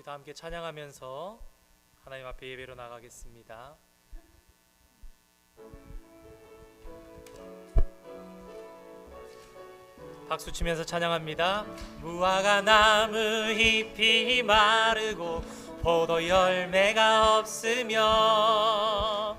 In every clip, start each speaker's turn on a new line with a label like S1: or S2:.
S1: 우리 다 함께 찬양하면서 하나님 앞에 예배로 나가겠습니다. 박수 치면서 찬양합니다. 무화과 나무 잎이 마르고 포도 열매가 없으며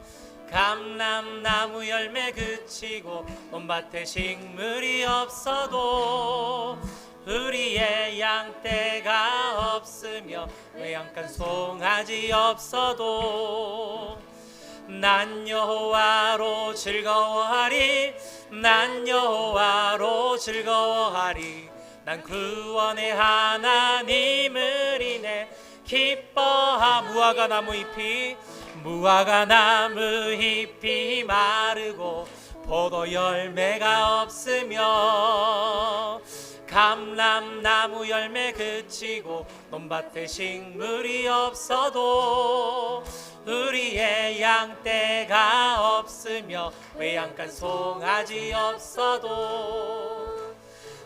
S1: 감람나무 열매 그치고 온 밭에 식물이 없어도 우리의 양떼가 없으며 외양간 송아지 없어도 난 여호와로 즐거워하리 난 여호와로 즐거워하리 난 구원의 하나님을 인해 기뻐하 무화과 나무 잎이 마르고 포도 열매가 없으며 감람나무 열매 그치고 논밭에 식물이 없어도 우리의 양떼가 없으며 외양간 송아지 없어도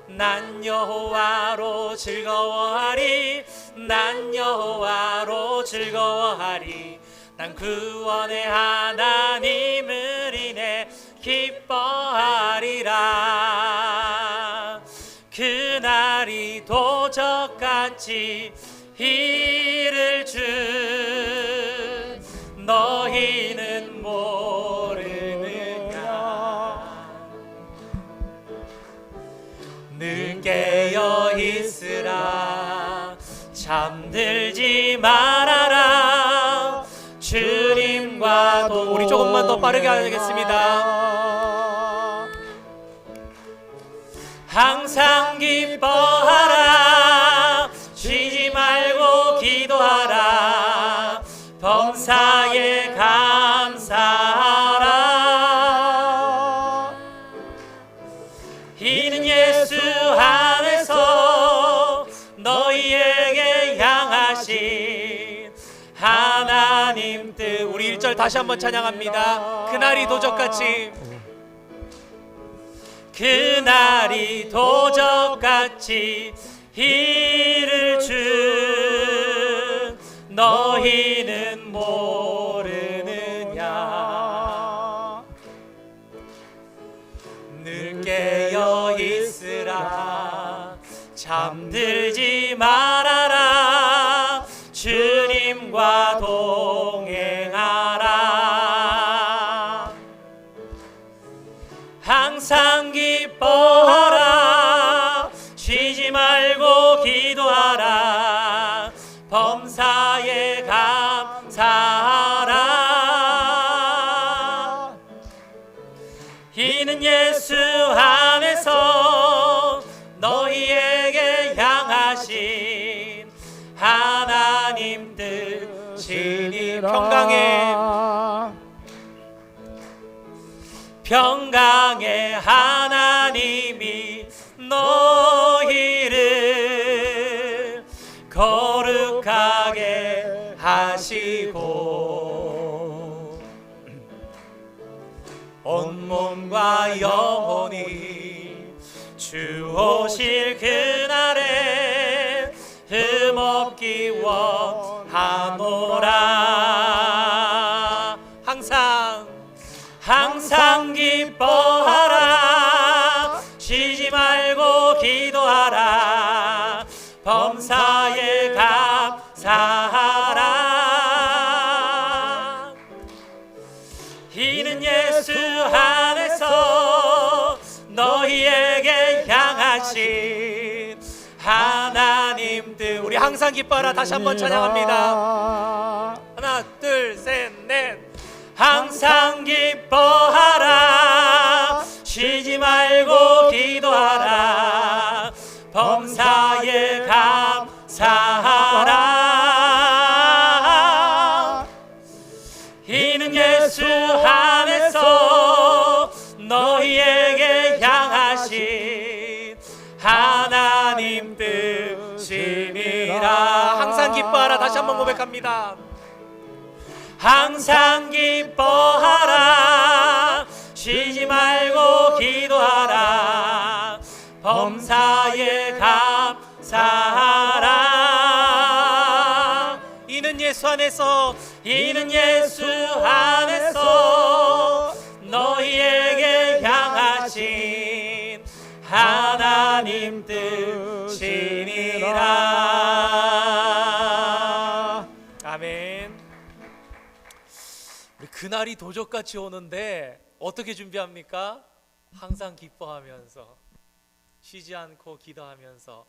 S1: 난 여호와로 즐거워하리 난 여호와로 즐거워하리 난 구원의 하나님을 인해 기뻐하리라. 그날이 도적같이 이를 줄 너희는 모르느냐. 늘 깨어 있으라 잠들지 말아라. 주님과도 우리 조금만 더 빠르게 하겠습니다. 항상 기뻐하라 쉬지 말고 기도하라 범사에 감사하라. 이는 예수 안에서 너희에게 향하신 하나님 뜻. 우리 1절 다시 한번 찬양합니다. 그날이 도적같이 그날이 도적같이 이를 줄 너희는 모르느냐. 늘 깨어 있으라 잠들지 말아라. 주님과 동행하라. 항상 기뻐하라 쉬지 말고 기도하라 범사에 감사하라. 이는 예수 안에서 너희에게 향하신 하나님 뜻이니. 평강의 하나님이 너희를 거룩하게 하시고 온몸과 영혼이 주 오실 그날에 흠없기 원하노라. 항상 기뻐하라 쉬지 말고 기도하라 범사에 감사하라. 이는 예수 안에서 너희에게 향하신 하나님 뜻. 우리 항상 기뻐하라 다시 한번 찬양합니다. 하나 둘 셋 넷. 항상 기뻐하라 쉬지 말고 기도하라 범사에 감사하라. 이는 예수 안에서 너희에게 향하신 하나님 뜻이니라. 항상 기뻐하라 다시 한번 고백합니다. 항상 기뻐하라 쉬지 말고 기도하라 범사에 감사하라. 예수 안에서, 이는 예수 안에서 너희에게 향하신 하나님 뜻이니라. 아멘. 우리 그날이 도적같이 오는데 어떻게 준비합니까? 항상 기뻐하면서, 쉬지 않고 기도하면서,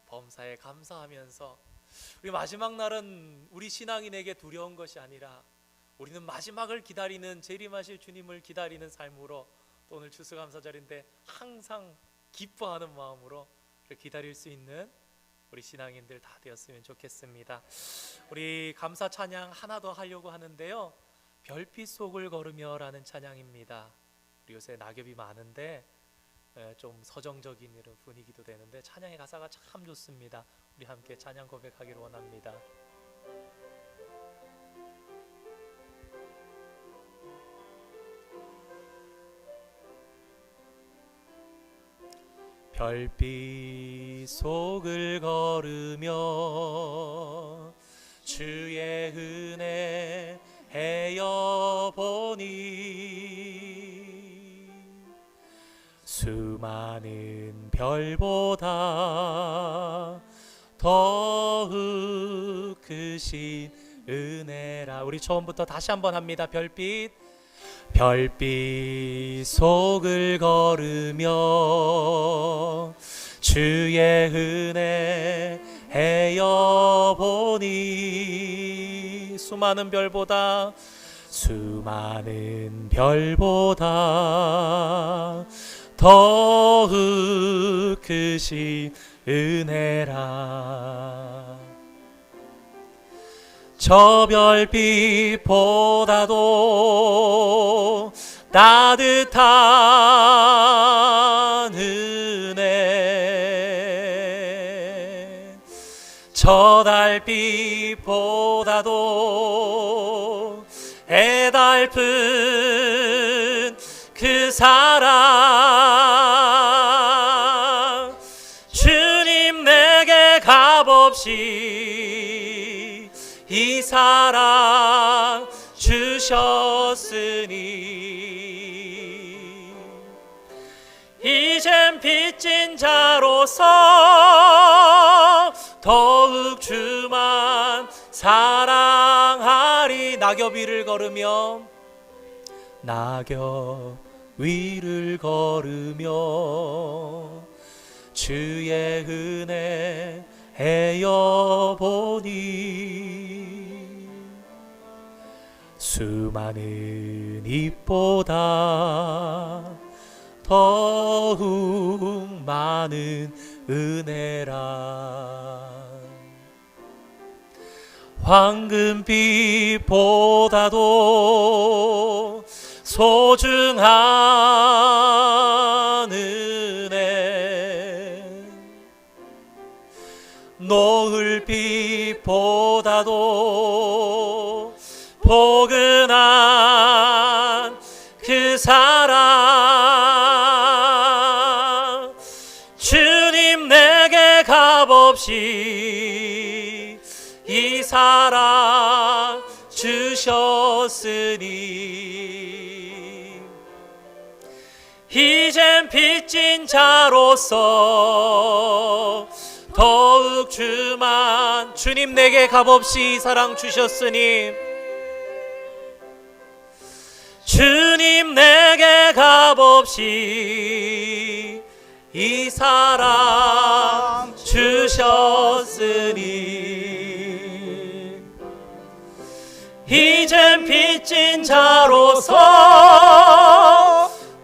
S1: 범사에 감사하면서. 우리 마지막 날은 우리 신앙인에게 두려운 것이 아니라 우리는 마지막을 기다리는, 재림하실 주님을 기다리는 삶으로, 또 오늘 추수감사절인데 항상 기뻐하는 마음으로 기다릴 수 있는 우리 신앙인들 다 되었으면 좋겠습니다. 우리 감사 찬양 하나 더 하려고 하는데요, 별빛 속을 걸으며 라는 찬양입니다. 우리 요새 낙엽이 많은데 좀 서정적인 이런 분위기도 되는데 찬양의 가사가 참 좋습니다. 우리 함께 찬양 고백하기를 원합니다. 별빛 속을 걸으며 주의 은혜 헤어보니 수많은 별보다 더욱 크신 은혜라. 우리 처음부터 다시 한번 합니다. 별빛 속을 걸으며 주의 은혜 헤어보니 수많은 별보다 더욱 크신 은혜라. 저 별빛보다도 따뜻한 은혜, 저 달빛보다도 애달픈 그 사랑, 주님 내게 값없이 이 사랑 주셨으니 이젠 빚진 자로서 더욱 주만 사랑하리. 낙엽 위를 걸으며, 낙엽 위를 걸으며 주의 은혜 헤어보니 수많은 잎보다 더욱 많은 은혜라. 황금빛보다도 소중한 은혜, 노을빛보다도 포근한 그 사랑, 주님 내게 값없이 이 사랑 주셨으니 이젠 빚진 자로서 더욱 주만, 주님 내게 값없이 이 사랑 주셨으니 주님 내게 값없이 이 사랑 주셨으니 이젠 빚진 자로서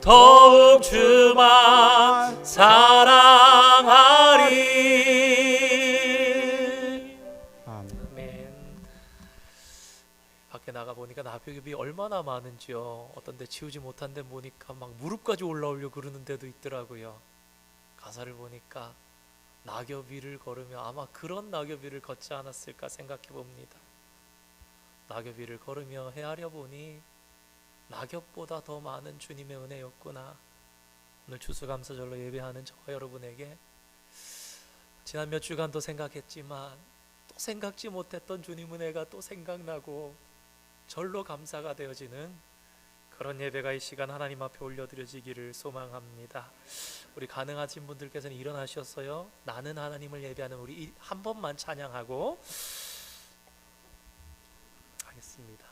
S1: 더욱 주만 사랑하리. 아멘. 밖에 나가 보니까 낙엽이 얼마나 많은지요. 어떤 데 치우지 못한 데 보니까 막 무릎까지 올라오려고 그러는 데도 있더라고요. 가사를 보니까 낙엽 위를 걸으며 아마 그런 낙엽 위를 걷지 않았을까 생각해 봅니다. 낙엽 위를 걸으며 헤아려 보니 낙엽보다 더 많은 주님의 은혜였구나. 오늘 추수감사절로 예배하는 저와 여러분에게 지난 몇 주간도 생각했지만 또 생각지 못했던 주님 은혜가 또 생각나고 절로 감사가 되어지는 그런 예배가 이 시간 하나님 앞에 올려드려지기를 소망합니다. 우리 가능하신 분들께서는 일어나셨어요. 나는 하나님을 예배하는 우리 한 번만 찬양하고 하겠습니다.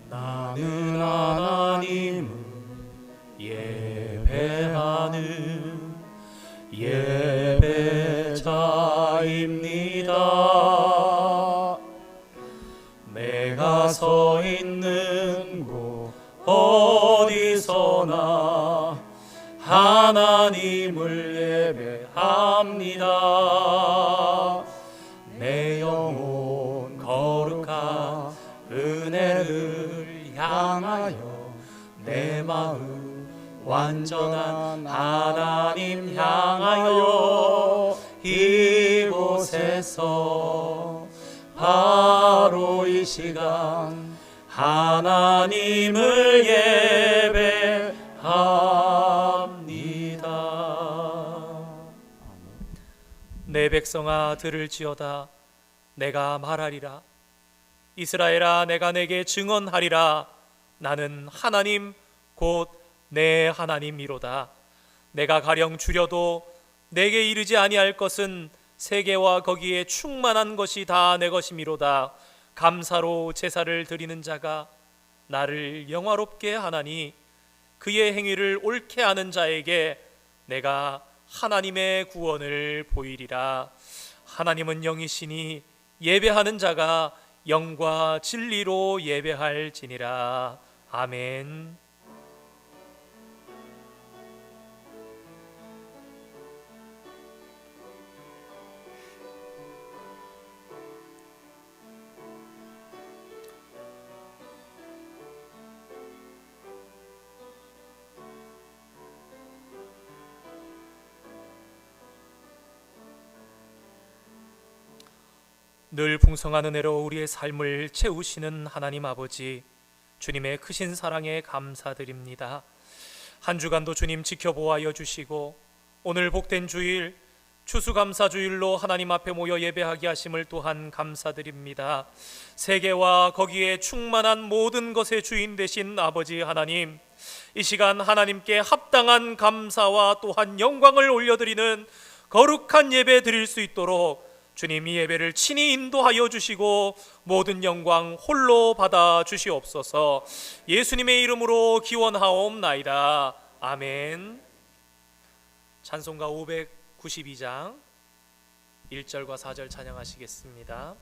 S1: 나는 하나님을 예배하는 예배자입니다. 내가 서 있는 곳 어디서나 하나님을 예배합니다. 내 영혼 거룩한 은혜를 향하여 내 마음 완전한 하나님 향하여 이곳에서 바로 이 시간 하나님을 예배합니다. 내 백성아 들을지어다. 내가 말하리라. 이스라엘아 내가 내게 증언하리라. 나는 하나님 곧 내 하나님이로다. 내가 가령 줄여도 내게 이르지 아니할 것은 세계와 거기에 충만한 것이 다 내 것이미로다. 감사로 제사를 드리는 자가 나를 영화롭게 하나니 그의 행위를 옳게 하는 자에게 내가 하나님의 구원을 보이리라. 하나님은 영이시니 예배하는 자가 영과 진리로 예배할지니라. 아멘. 늘 풍성한 은혜로 우리의 삶을 채우시는 하나님 아버지, 주님의 크신 사랑에 감사드립니다. 한 주간도 주님 지켜보아여 주시고 오늘 복된 주일 추수감사주일로 하나님 앞에 모여 예배하게 하심을 또한 감사드립니다. 세계와 거기에 충만한 모든 것의 주인 되신 아버지 하나님, 이 시간 하나님께 합당한 감사와 또한 영광을 올려드리는 거룩한 예배 드릴 수 있도록 주님 이 예배를 친히 인도하여 주시고 모든 영광 홀로 받아 주시옵소서. 예수님의 이름으로 기원하옵나이다. 아멘. 찬송가 592장 1절과 4절 찬양하시겠습니다.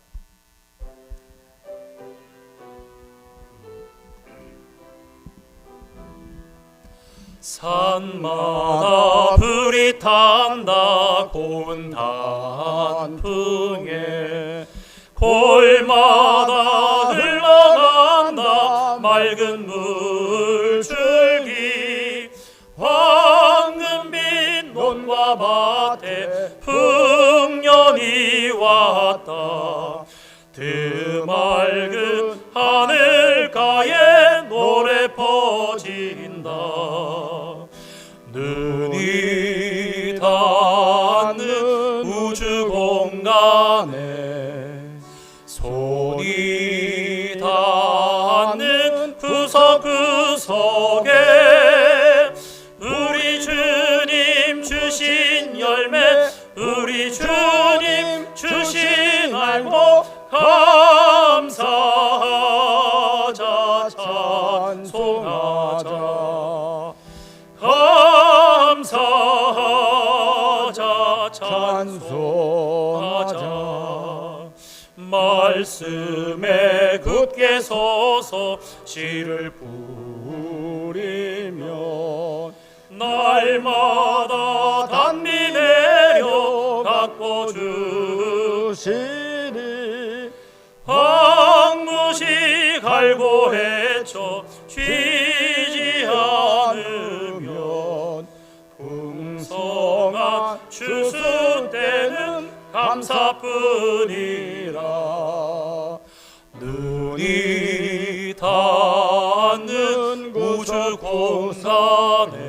S1: 산마다 불이 탄다 고운 단풍에, 골마다 흘러간다 맑은 물줄기, 황금빛 논과 밭에 풍년이 왔다. 드맑은 하늘가에 노래 퍼진다. 눈이 닿는 우주 공간에 손이 닿는 구석구석에 우리 주님 주신 열매, 우리 주님 주신 알고 감사하자, 찬송하자, 감사하자, 찬송하자. 말씀에 굳게 서서 씨를 뿌리면 날마다 단비 내려 갖고 주시니, 황무지 갈고 헤쳐 쉬지 않으면 풍성한 추수 때는 감사뿐이라. 눈이 손이 닿는 우주 공간에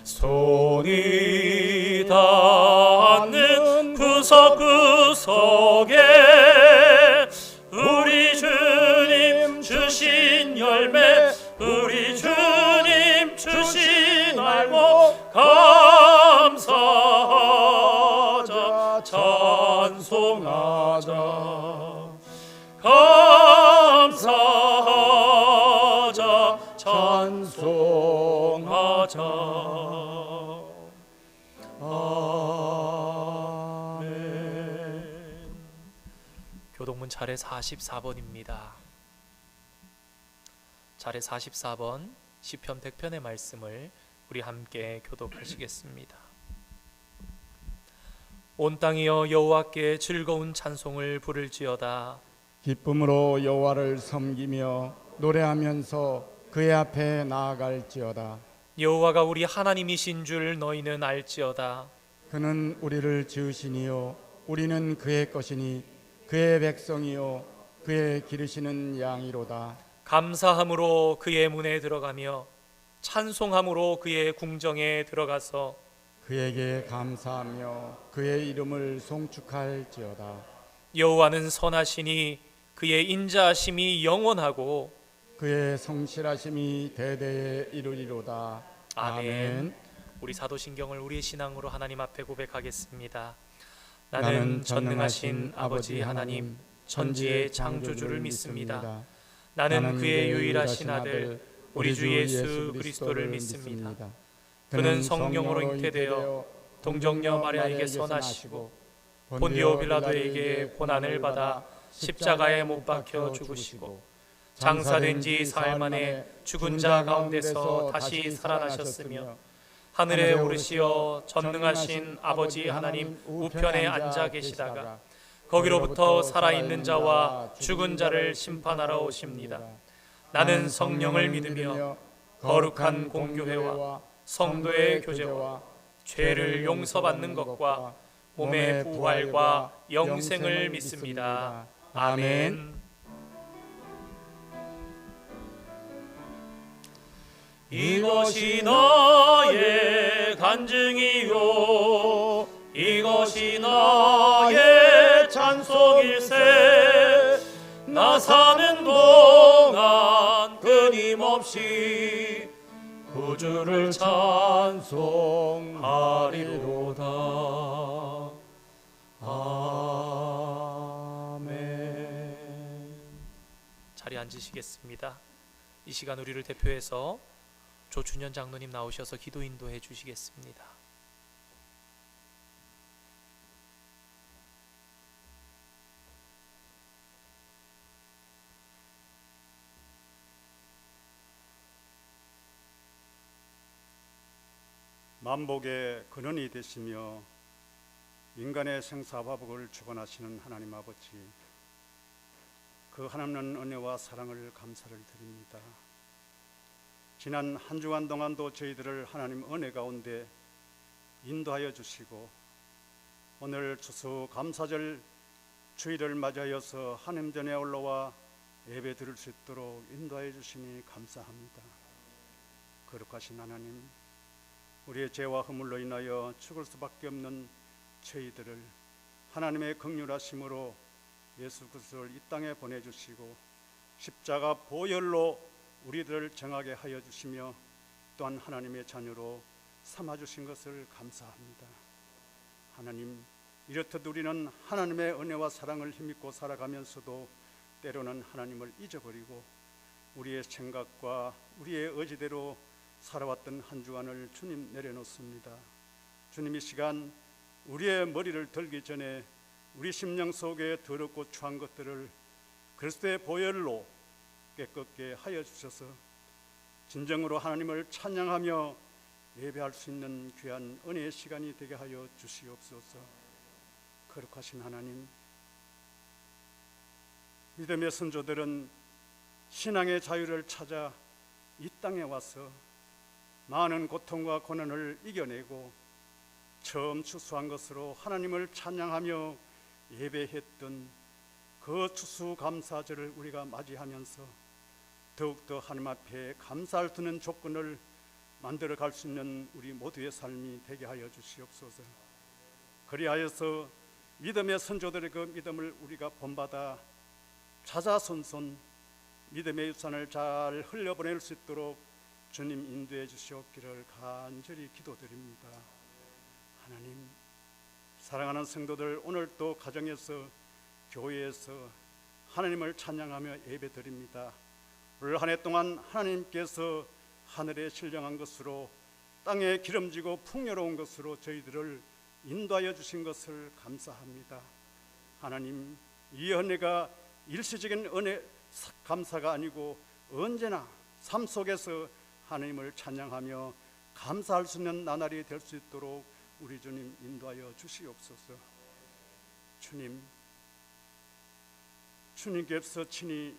S1: 손이 닿는 구석구석에 우리 주님 주신 열매, 우리 주님 주신 알목 감사하자, 찬송하자, 감사하자, 찬송하자. 아멘. 교동문 차례 44번입니다. 차례 44번 시편 100편의 말씀을 우리 함께 교독하시겠습니다. 온 땅이여 여호와께 즐거운 찬송을 부를지어다.
S2: 기쁨으로 여호와를 섬기며 노래하면서 그의 앞에 나아갈지어다.
S1: 여호와가 우리 하나님이신 줄 너희는 알지어다.
S2: 그는 우리를 지으시니요 우리는 그의 것이니 그의 백성이요 그의 기르시는 양이로다.
S1: 감사함으로 그의 문에 들어가며 찬송함으로 그의 궁정에 들어가서
S2: 그에게 감사하며 그의 이름을 송축할지어다.
S1: 여호와는 선하시니 그의 인자하심이 영원하고
S2: 그의 성실하심이 대대에 이르리로다.
S1: 아멘. 우리 사도신경을 우리의 신앙으로 하나님 앞에 고백하겠습니다. 나는 전능하신 아버지 하나님 천지의 창조주를 믿습니다. 나는 그의 유일하신 아들 우리 주 예수 그리스도를 믿습니다. 그는 성령으로 잉태되어 동정녀 마리아에게서 나시고 본디오 빌라도에게 고난을 받아 십자가에 못 박혀 죽으시고 장사된 지 사흘 만에 죽은 자 가운데서 다시 살아나셨으며 하늘에 오르시어 전능하신 아버지 하나님 우편에 앉아 계시다가 거기로부터 살아있는 자와 죽은 자를 심판하러 오십니다. 나는 성령을 믿으며 거룩한 공교회와 성도의 교제와 죄를 용서받는 것과 몸의 부활과 영생을 믿습니다. 아멘. 이것이 나의 간증이요 이것이 나의 찬송일세. 나 사는 동안 끊임없이 구주를 찬송하리로다. 아멘. 자리에 앉으시겠습니다. 이 시간 우리를 대표해서 조준현 장로님 나오셔서 기도 인도해 주시겠습니다.
S3: 만복의 근원이 되시며 인간의 생사화복을 주관하시는 하나님 아버지, 그 하나님은 은혜와 사랑을 감사를 드립니다. 지난 한 주간 동안도 저희들을 하나님 은혜 가운데 인도하여 주시고 오늘 추수감사절 주일을 맞이하여서 하나님 전에 올라와 예배 드릴 수 있도록 인도하여 주시니 감사합니다. 거룩하신 하나님, 우리의 죄와 허물로 인하여 죽을 수밖에 없는 저희들을 하나님의 긍휼하심으로 예수 그리스도를 이 땅에 보내주시고 십자가 보혈로 우리들을 정하게 하여 주시며 또한 하나님의 자녀로 삼아주신 것을 감사합니다. 하나님, 이렇듯 우리는 하나님의 은혜와 사랑을 힘입고 살아가면서도 때로는 하나님을 잊어버리고 우리의 생각과 우리의 의지대로 살아왔던 한 주간을 주님 내려놓습니다. 주님, 이 시간 우리의 머리를 들기 전에 우리 심령 속에 더럽고 추한 것들을 그리스도의 보혈로 깨끗게 하여 주셔서 진정으로 하나님을 찬양하며 예배할 수 있는 귀한 은혜의 시간이 되게 하여 주시옵소서. 거룩하신 하나님, 믿음의 선조들은 신앙의 자유를 찾아 이 땅에 와서 많은 고통과 고난을 이겨내고 처음 추수한 것으로 하나님을 찬양하며 예배했던 그 추수감사절을 우리가 맞이하면서 더욱더 하나님 앞에 감사할 수 있는 조건을 만들어 갈 수 있는 우리 모두의 삶이 되게 하여 주시옵소서. 그리하여서 믿음의 선조들의 그 믿음을 우리가 본받아 자자손손 믿음의 유산을 잘 흘려보낼 수 있도록 주님 인도해 주시옵기를 간절히 기도드립니다. 하나님, 사랑하는 성도들, 오늘 또 가정에서 교회에서 하나님을 찬양하며 예배드립니다. 올 한 해 동안 하나님께서 하늘에 신령한 것으로 땅에 기름지고 풍요로운 것으로 저희들을 인도하여 주신 것을 감사합니다. 하나님, 이 은혜가 일시적인 은혜 감사가 아니고 언제나 삶 속에서 하나님을 찬양하며 감사할 수 있는 나날이 될 수 있도록 우리 주님 인도하여 주시옵소서. 주님께서 친히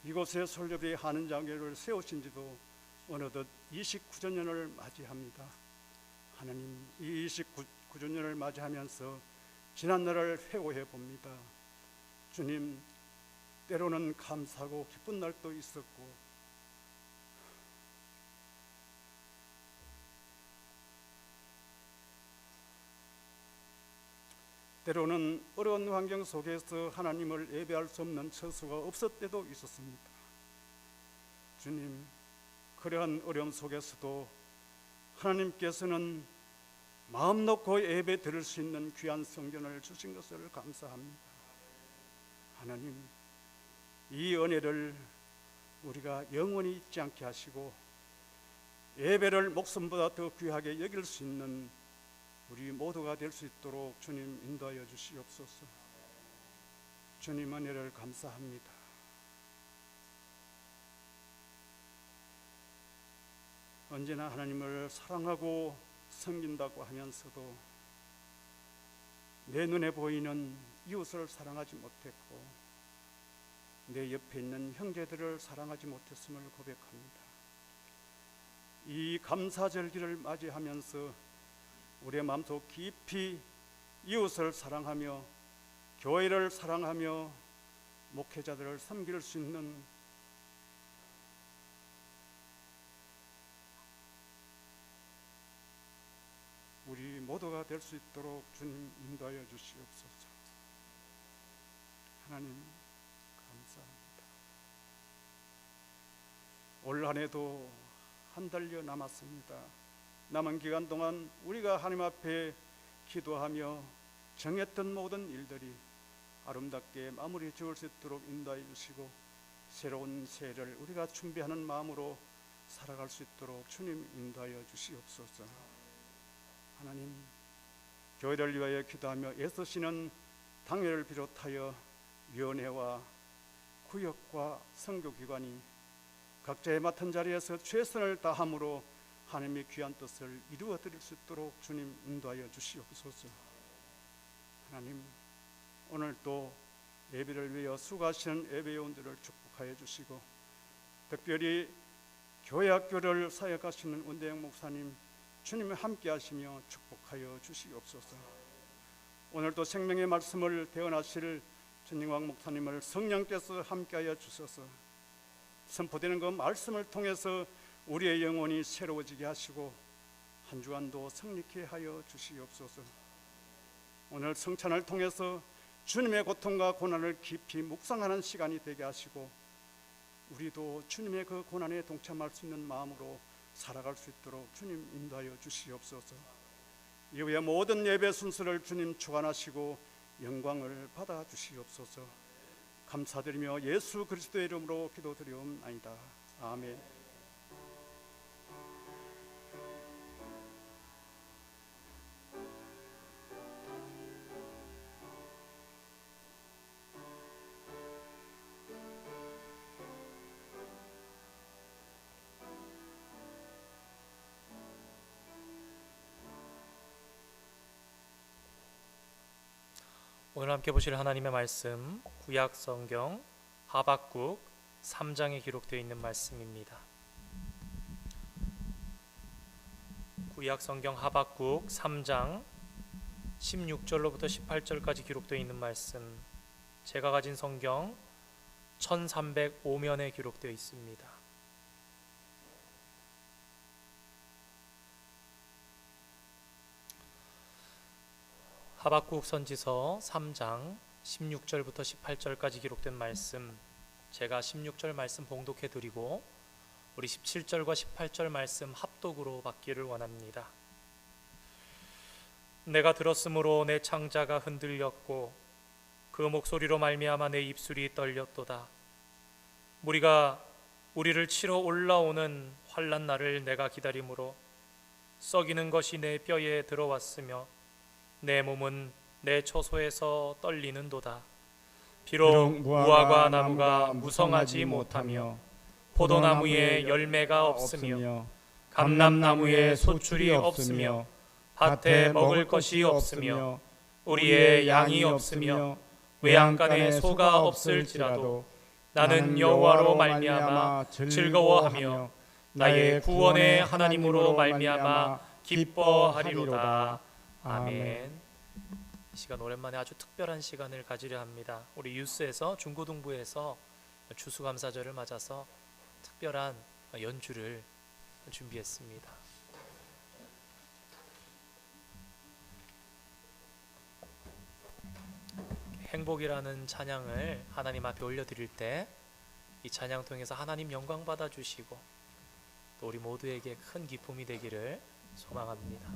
S3: 이곳에 설교비 하는 장교를 세우신 지도 어느덧 29주년을 맞이합니다. 하나님, 이 29주년을 맞이하면서 지난날을 회고해 봅니다. 주님, 때로는 감사하고 기쁜 날도 있었고 때로는 어려운 환경 속에서 하나님을 예배할 수 없는 처수가 없을 때도 있었습니다. 주님, 그러한 어려움 속에서도 하나님께서는 마음 놓고 예배 드릴 수 있는 귀한 성전을 주신 것을 감사합니다. 하나님, 이 은혜를 우리가 영원히 잊지 않게 하시고 예배를 목숨보다 더 귀하게 여길 수 있는 우리 모두가 될 수 있도록 주님 인도하여 주시옵소서. 주님 은혜를 감사합니다. 언제나 하나님을 사랑하고 섬긴다고 하면서도 내 눈에 보이는 이웃을 사랑하지 못했고 내 옆에 있는 형제들을 사랑하지 못했음을 고백합니다. 이 감사절기를 맞이하면서 우리의 마음속 깊이 이웃을 사랑하며 교회를 사랑하며 목회자들을 섬길 수 있는 우리 모두가 될 수 있도록 주님 인도하여 주시옵소서. 하나님, 감사합니다. 올 한 해도 한 달여 남았습니다. 남은 기간 동안 우리가 하나님 앞에 기도하며 정했던 모든 일들이 아름답게 마무리 지을 수 있도록 인도해 주시고 새로운 새해를 우리가 준비하는 마음으로 살아갈 수 있도록 주님 인도하여 주시옵소서. 하나님, 교회를 위하여 기도하며 애쓰시는 당회를 비롯하여 위원회와 구역과 선교기관이 각자의 맡은 자리에서 최선을 다함으로 하나님의 귀한 뜻을 이루어 드릴 수 있도록 주님 인도하여 주시옵소서. 하나님, 오늘 또 예배를 위하여 수고하시는 예배요원들을 축복하여 주시고 특별히 교회학교를 사역하시는 원대영 목사님 주님이 함께 하시며 축복하여 주시옵소서. 오늘도 생명의 말씀을 대언하실 전영광 목사님을 성령께서 함께하여 주셔서 선포되는 그 말씀을 통해서 우리의 영혼이 새로워지게 하시고 한 주간도 성립케 하여 주시옵소서. 오늘 성찬을 통해서 주님의 고통과 고난을 깊이 묵상하는 시간이 되게 하시고 우리도 주님의 그 고난에 동참할 수 있는 마음으로 살아갈 수 있도록 주님 인도하여 주시옵소서. 이후에 모든 예배 순서를 주님 주관하시고 영광을 받아 주시옵소서. 감사드리며 예수 그리스도의 이름으로 기도드리옵나이다. 아멘.
S1: 오늘 함께 보실 하나님의 말씀 구약 성경 하박국 3장에 기록되어 있는 말씀입니다. 구약 성경 하박국 3장 16절로부터 18절까지 기록되어 있는 말씀, 제가 가진 성경 1305면에 기록되어 있습니다. 하박국 선지서 3장 16절부터 18절까지 기록된 말씀, 제가 16절 말씀 봉독해 드리고 우리 17절과 18절 말씀 합독으로 받기를 원합니다. 내가 들었으므로 내 창자가 흔들렸고 그 목소리로 말미암아 내 입술이 떨렸도다. 무리가 우리를 치러 올라오는 환난 날을 내가 기다림으로 썩이는 것이 내 뼈에 들어왔으며 내 몸은 내 처소에서 떨리는도다. 비록 무화과 나무가 무성하지 못하며 포도나무에 열매가 없으며 감람나무에 소출이 없으며 밭에 먹을 것이 없으며 우리의 양이 없으며 외양간에 소가 없을지라도 나는 여호와로 말미암아 즐거워하며 나의 구원의 하나님으로 말미암아 기뻐하리로다. 아멘. 이 시간 오랜만에 아주 특별한 시간을 가지려 합니다. 우리 유스에서 중고등부에서 추수감사절을 맞아서 특별한 연주를 준비했습니다. 행복이라는 찬양을 하나님 앞에 올려드릴 때 이 찬양 통해서 하나님 영광 받아주시고 또 우리 모두에게 큰 기쁨이 되기를 소망합니다.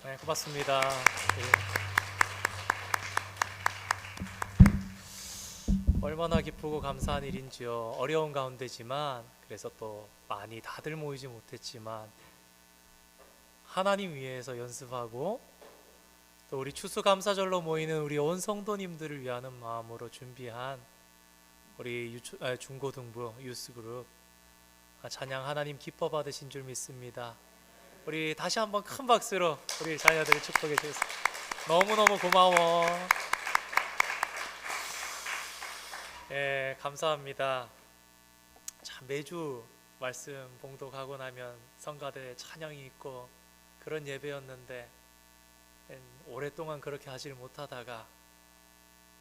S1: 네, 고맙습니다. 얼마나 기쁘고 감사한 일인지요. 어려운 가운데지만, 그래서 또 많이 다들 모이지 못했지만 하나님 위해서 연습하고 또 우리 추수감사절로 모이는 우리 온 성도님들을 위하는 마음으로 준비한 우리 중고등부 유스그룹 찬양 하나님 기뻐 받으신 줄 믿습니다. 우리 다시 한번 큰 박수로 우리 자녀들을 축복해 주세요. 너무너무 고마워. 예, 감사합니다. 참 매주 말씀 봉독하고 나면 성가대 찬양이 있고 그런 예배였는데 오랫동안 그렇게 하지를 못하다가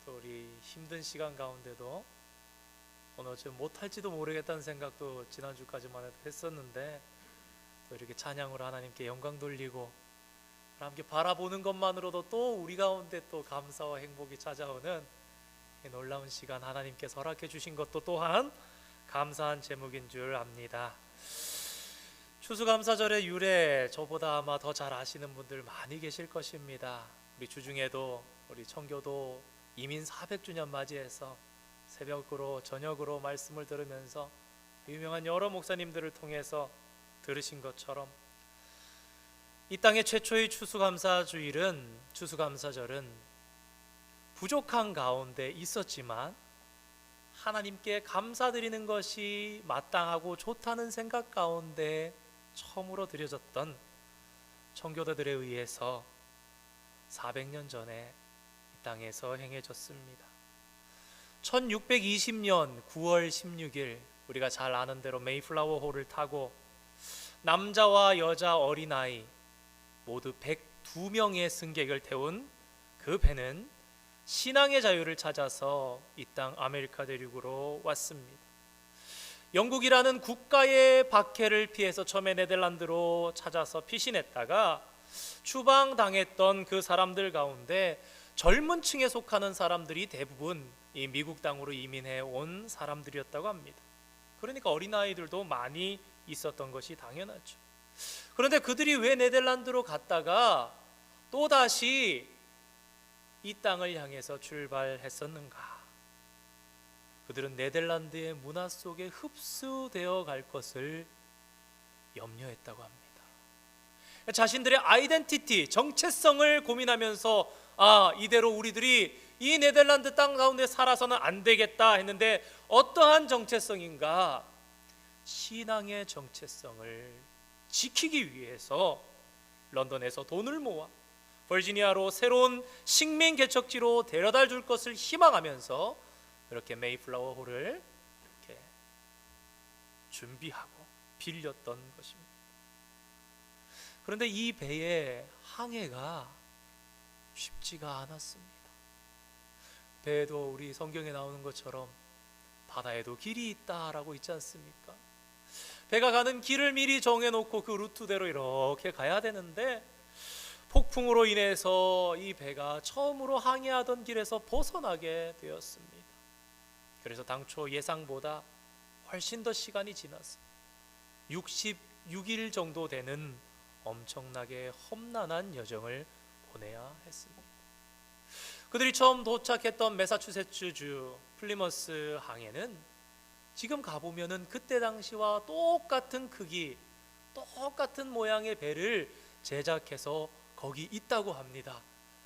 S1: 또 우리 힘든 시간 가운데도 오늘 좀 못할지도 모르겠다는 생각도 지난주까지만 해도 했었는데 또 이렇게 찬양으로 하나님께 영광 돌리고 함께 바라보는 것만으로도 또 우리 가운데 또 감사와 행복이 찾아오는 이 놀라운 시간 하나님께서 허락해 주신 것도 또한 감사한 제목인 줄 압니다. 추수감사절의 유래 저보다 아마 더 잘 아시는 분들 많이 계실 것입니다. 우리 주중에도 우리 청교도 이민 400주년 맞이해서 새벽으로 저녁으로 말씀을 들으면서 유명한 여러 목사님들을 통해서 들으신 것처럼 이 땅의 최초의 추수감사절은 부족한 가운데 있었지만 하나님께 감사드리는 것이 마땅하고 좋다는 생각 가운데 처음으로 드려졌던 청교도들에 의해서 400년 전에 이 땅에서 행해졌습니다. 1620년 9월 16일 우리가 잘 아는 대로 메이플라워 호를 타고 남자와 여자 어린아이 모두 102명의 승객을 태운 그 배는 신앙의 자유를 찾아서 이 땅 아메리카 대륙으로 왔습니다. 영국이라는 국가의 박해를 피해서 처음에 네덜란드로 찾아서 피신했다가 추방당했던 그 사람들 가운데 젊은 층에 속하는 사람들이 대부분 이 미국 땅으로 이민해 온 사람들이었다고 합니다. 그러니까 어린아이들도 많이 있었던 것이 당연하죠. 그런데 그들이 왜 네덜란드로 갔다가 또다시 이 땅을 향해서 출발했었는가? 그들은 네덜란드의 문화 속에 흡수되어 갈 것을 염려했다고 합니다. 자신들의 아이덴티티, 정체성을 고민하면서 이대로 우리들이 이 네덜란드 땅 가운데 살아서는 안 되겠다 했는데 어떠한 정체성인가? 신앙의 정체성을 지키기 위해서 런던에서 돈을 모아 버지니아로 새로운 식민 개척지로 데려다 줄 것을 희망하면서 이렇게 메이플라워 호를 이렇게 준비하고 빌렸던 것입니다. 그런데 이 배의 항해가 쉽지가 않았습니다. 배에도 우리 성경에 나오는 것처럼 바다에도 길이 있다라고 있지 않습니까? 배가 가는 길을 미리 정해놓고 그 루트대로 이렇게 가야 되는데 폭풍으로 인해서 이 배가 처음으로 항해하던 길에서 벗어나게 되었습니다. 그래서 당초 예상보다 훨씬 더 시간이 지났습니다. 66일 정도 되는 엄청나게 험난한 여정을 보내야 했습니다. 그들이 처음 도착했던 매사추세츠주 플리머스 항에는 지금 가보면은 그때 당시와 똑같은 크기, 똑같은 모양의 배를 제작해서 거기 있다고 합니다.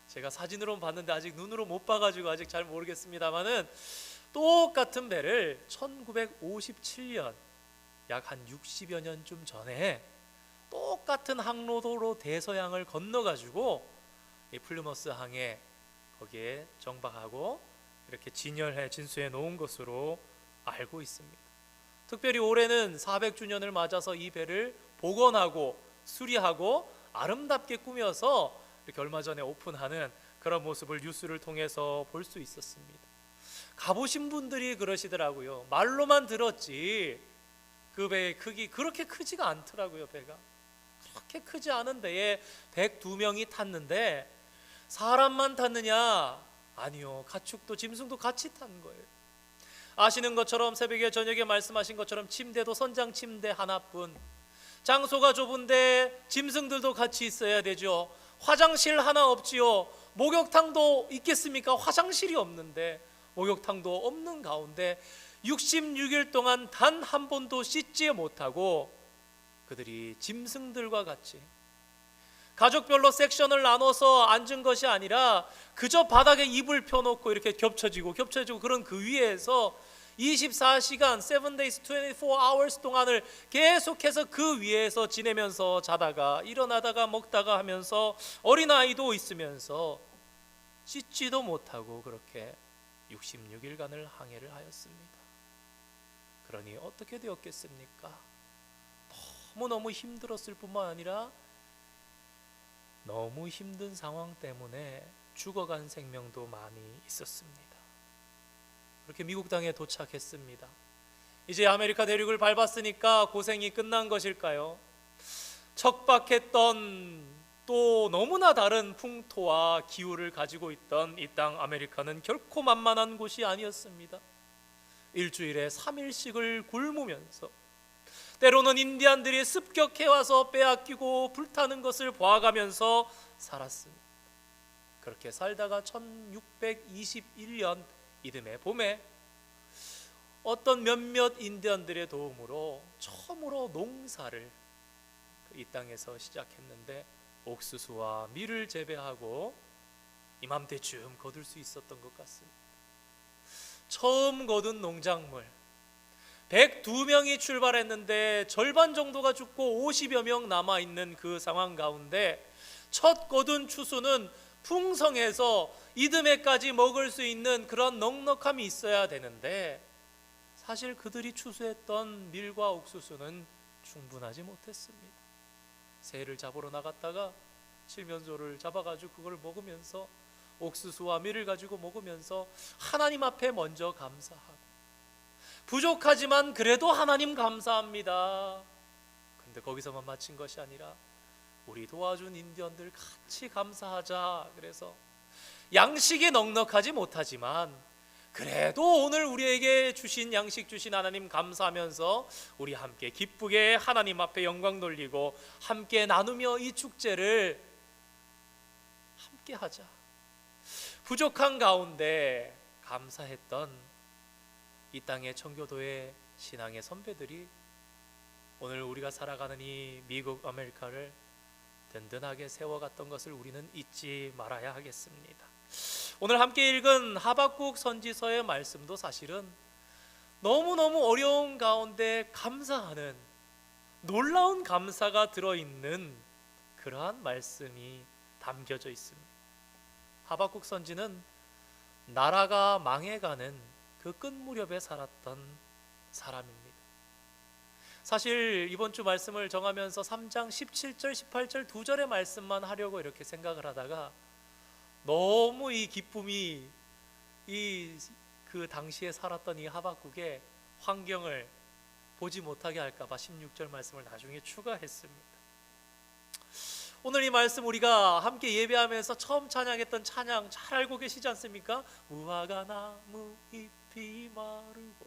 S1: 제가 사진으로 봤는데 아직 눈으로 못 봐가지고 아직 잘 모르겠습니다만은 똑같은 배를 1957년 약 한 60여 년쯤 전에 똑같은 항로도로 대서양을 건너가지고 이 플리머스 항에 거기에 정박하고 이렇게 진수해 놓은 것으로 알고 있습니다. 특별히 올해는 400주년을 맞아서 이 배를 복원하고 수리하고 아름답게 꾸며서 이렇게 얼마 전에 오픈하는 그런 모습을 뉴스를 통해서 볼 수 있었습니다. 가보신 분들이 그러시더라고요. 말로만 들었지 그 배의 크기 그렇게 크지가 않더라고요. 배가 그렇게 크지 않은 배에 102명이 탔는데 사람만 탔느냐? 아니요, 가축도 짐승도 같이 탄 거예요. 아시는 것처럼 새벽에 저녁에 말씀하신 것처럼 침대도 선장 침대 하나뿐, 장소가 좁은데 짐승들도 같이 있어야 되죠. 화장실 하나 없지요. 목욕탕도 있겠습니까? 화장실이 없는데 목욕탕도 없는 가운데 66일 동안 단 한 번도 씻지 못하고 그들이 짐승들과 같이 가족별로 섹션을 나눠서 앉은 것이 아니라 그저 바닥에 이불 펴놓고 이렇게 겹쳐지고 그런 그 위에서 24시간 7 days 24 hours 동안을 계속해서 그 위에서 지내면서 자다가 일어나다가 먹다가 하면서 어린아이도 있으면서 씻지도 못하고 그렇게 66일간을 항해를 하였습니다. 그러니 어떻게 되었겠습니까? 너무너무 힘들었을 뿐만 아니라 너무 힘든 상황 때문에 죽어간 생명도 많이 있었습니다. 그렇게 미국 땅에 도착했습니다. 이제 아메리카 대륙을 밟았으니까 고생이 끝난 것일까요? 척박했던 또 너무나 다른 풍토와 기후를 가지고 있던 이 땅 아메리카는 결코 만만한 곳이 아니었습니다. 일주일에 3일씩을 굶으면서 때로는 인디안들이 습격해와서 빼앗기고 불타는 것을 보아가면서 살았습니다. 그렇게 살다가 1621년 이듬해 봄에 어떤 몇몇 인디언들의 도움으로 처음으로 농사를 이 땅에서 시작했는데 옥수수와 밀을 재배하고 이맘때쯤 거둘 수 있었던 것 같습니다. 처음 거둔 농작물 102명이 출발했는데 절반 정도가 죽고 50여 명 남아있는 그 상황 가운데 첫 거둔 추수는 풍성해서 이듬해까지 먹을 수 있는 그런 넉넉함이 있어야 되는데 사실 그들이 추수했던 밀과 옥수수는 충분하지 못했습니다. 새를 잡으러 나갔다가 칠면조를 잡아가지고 그걸 먹으면서 옥수수와 밀을 가지고 먹으면서 하나님 앞에 먼저 감사하고 부족하지만 그래도 하나님 감사합니다. 근데 거기서만 마친 것이 아니라 우리 도와준 인디언들 같이 감사하자. 그래서 양식이 넉넉하지 못하지만 그래도 오늘 우리에게 주신 양식 주신 하나님 감사하면서 우리 함께 기쁘게 하나님 앞에 영광 돌리고 함께 나누며 이 축제를 함께 하자. 부족한 가운데 감사했던 이 땅의 청교도의 신앙의 선배들이 오늘 우리가 살아가는 이 미국 아메리카를 든든하게 세워갔던 것을 우리는 잊지 말아야 하겠습니다. 오늘 함께 읽은 하박국 선지서의 말씀도 사실은 너무너무 어려운 가운데 감사하는 놀라운 감사가 들어있는 그러한 말씀이 담겨져 있습니다. 하박국 선지는 나라가 망해가는 그 끝 무렵에 살았던 사람입니다. 사실 이번 주 말씀을 정하면서 3장 17절 18절 두 절의 말씀만 하려고 이렇게 생각을 하다가 너무 이 기쁨이 그 당시에 살았던 이 하박국의 환경을 보지 못하게 할까봐 16절 말씀을 나중에 추가했습니다. 오늘 이 말씀 우리가 함께 예배하면서 처음 찬양했던 찬양 잘 알고 계시지 않습니까? 무화과 나무 잎이 마르고.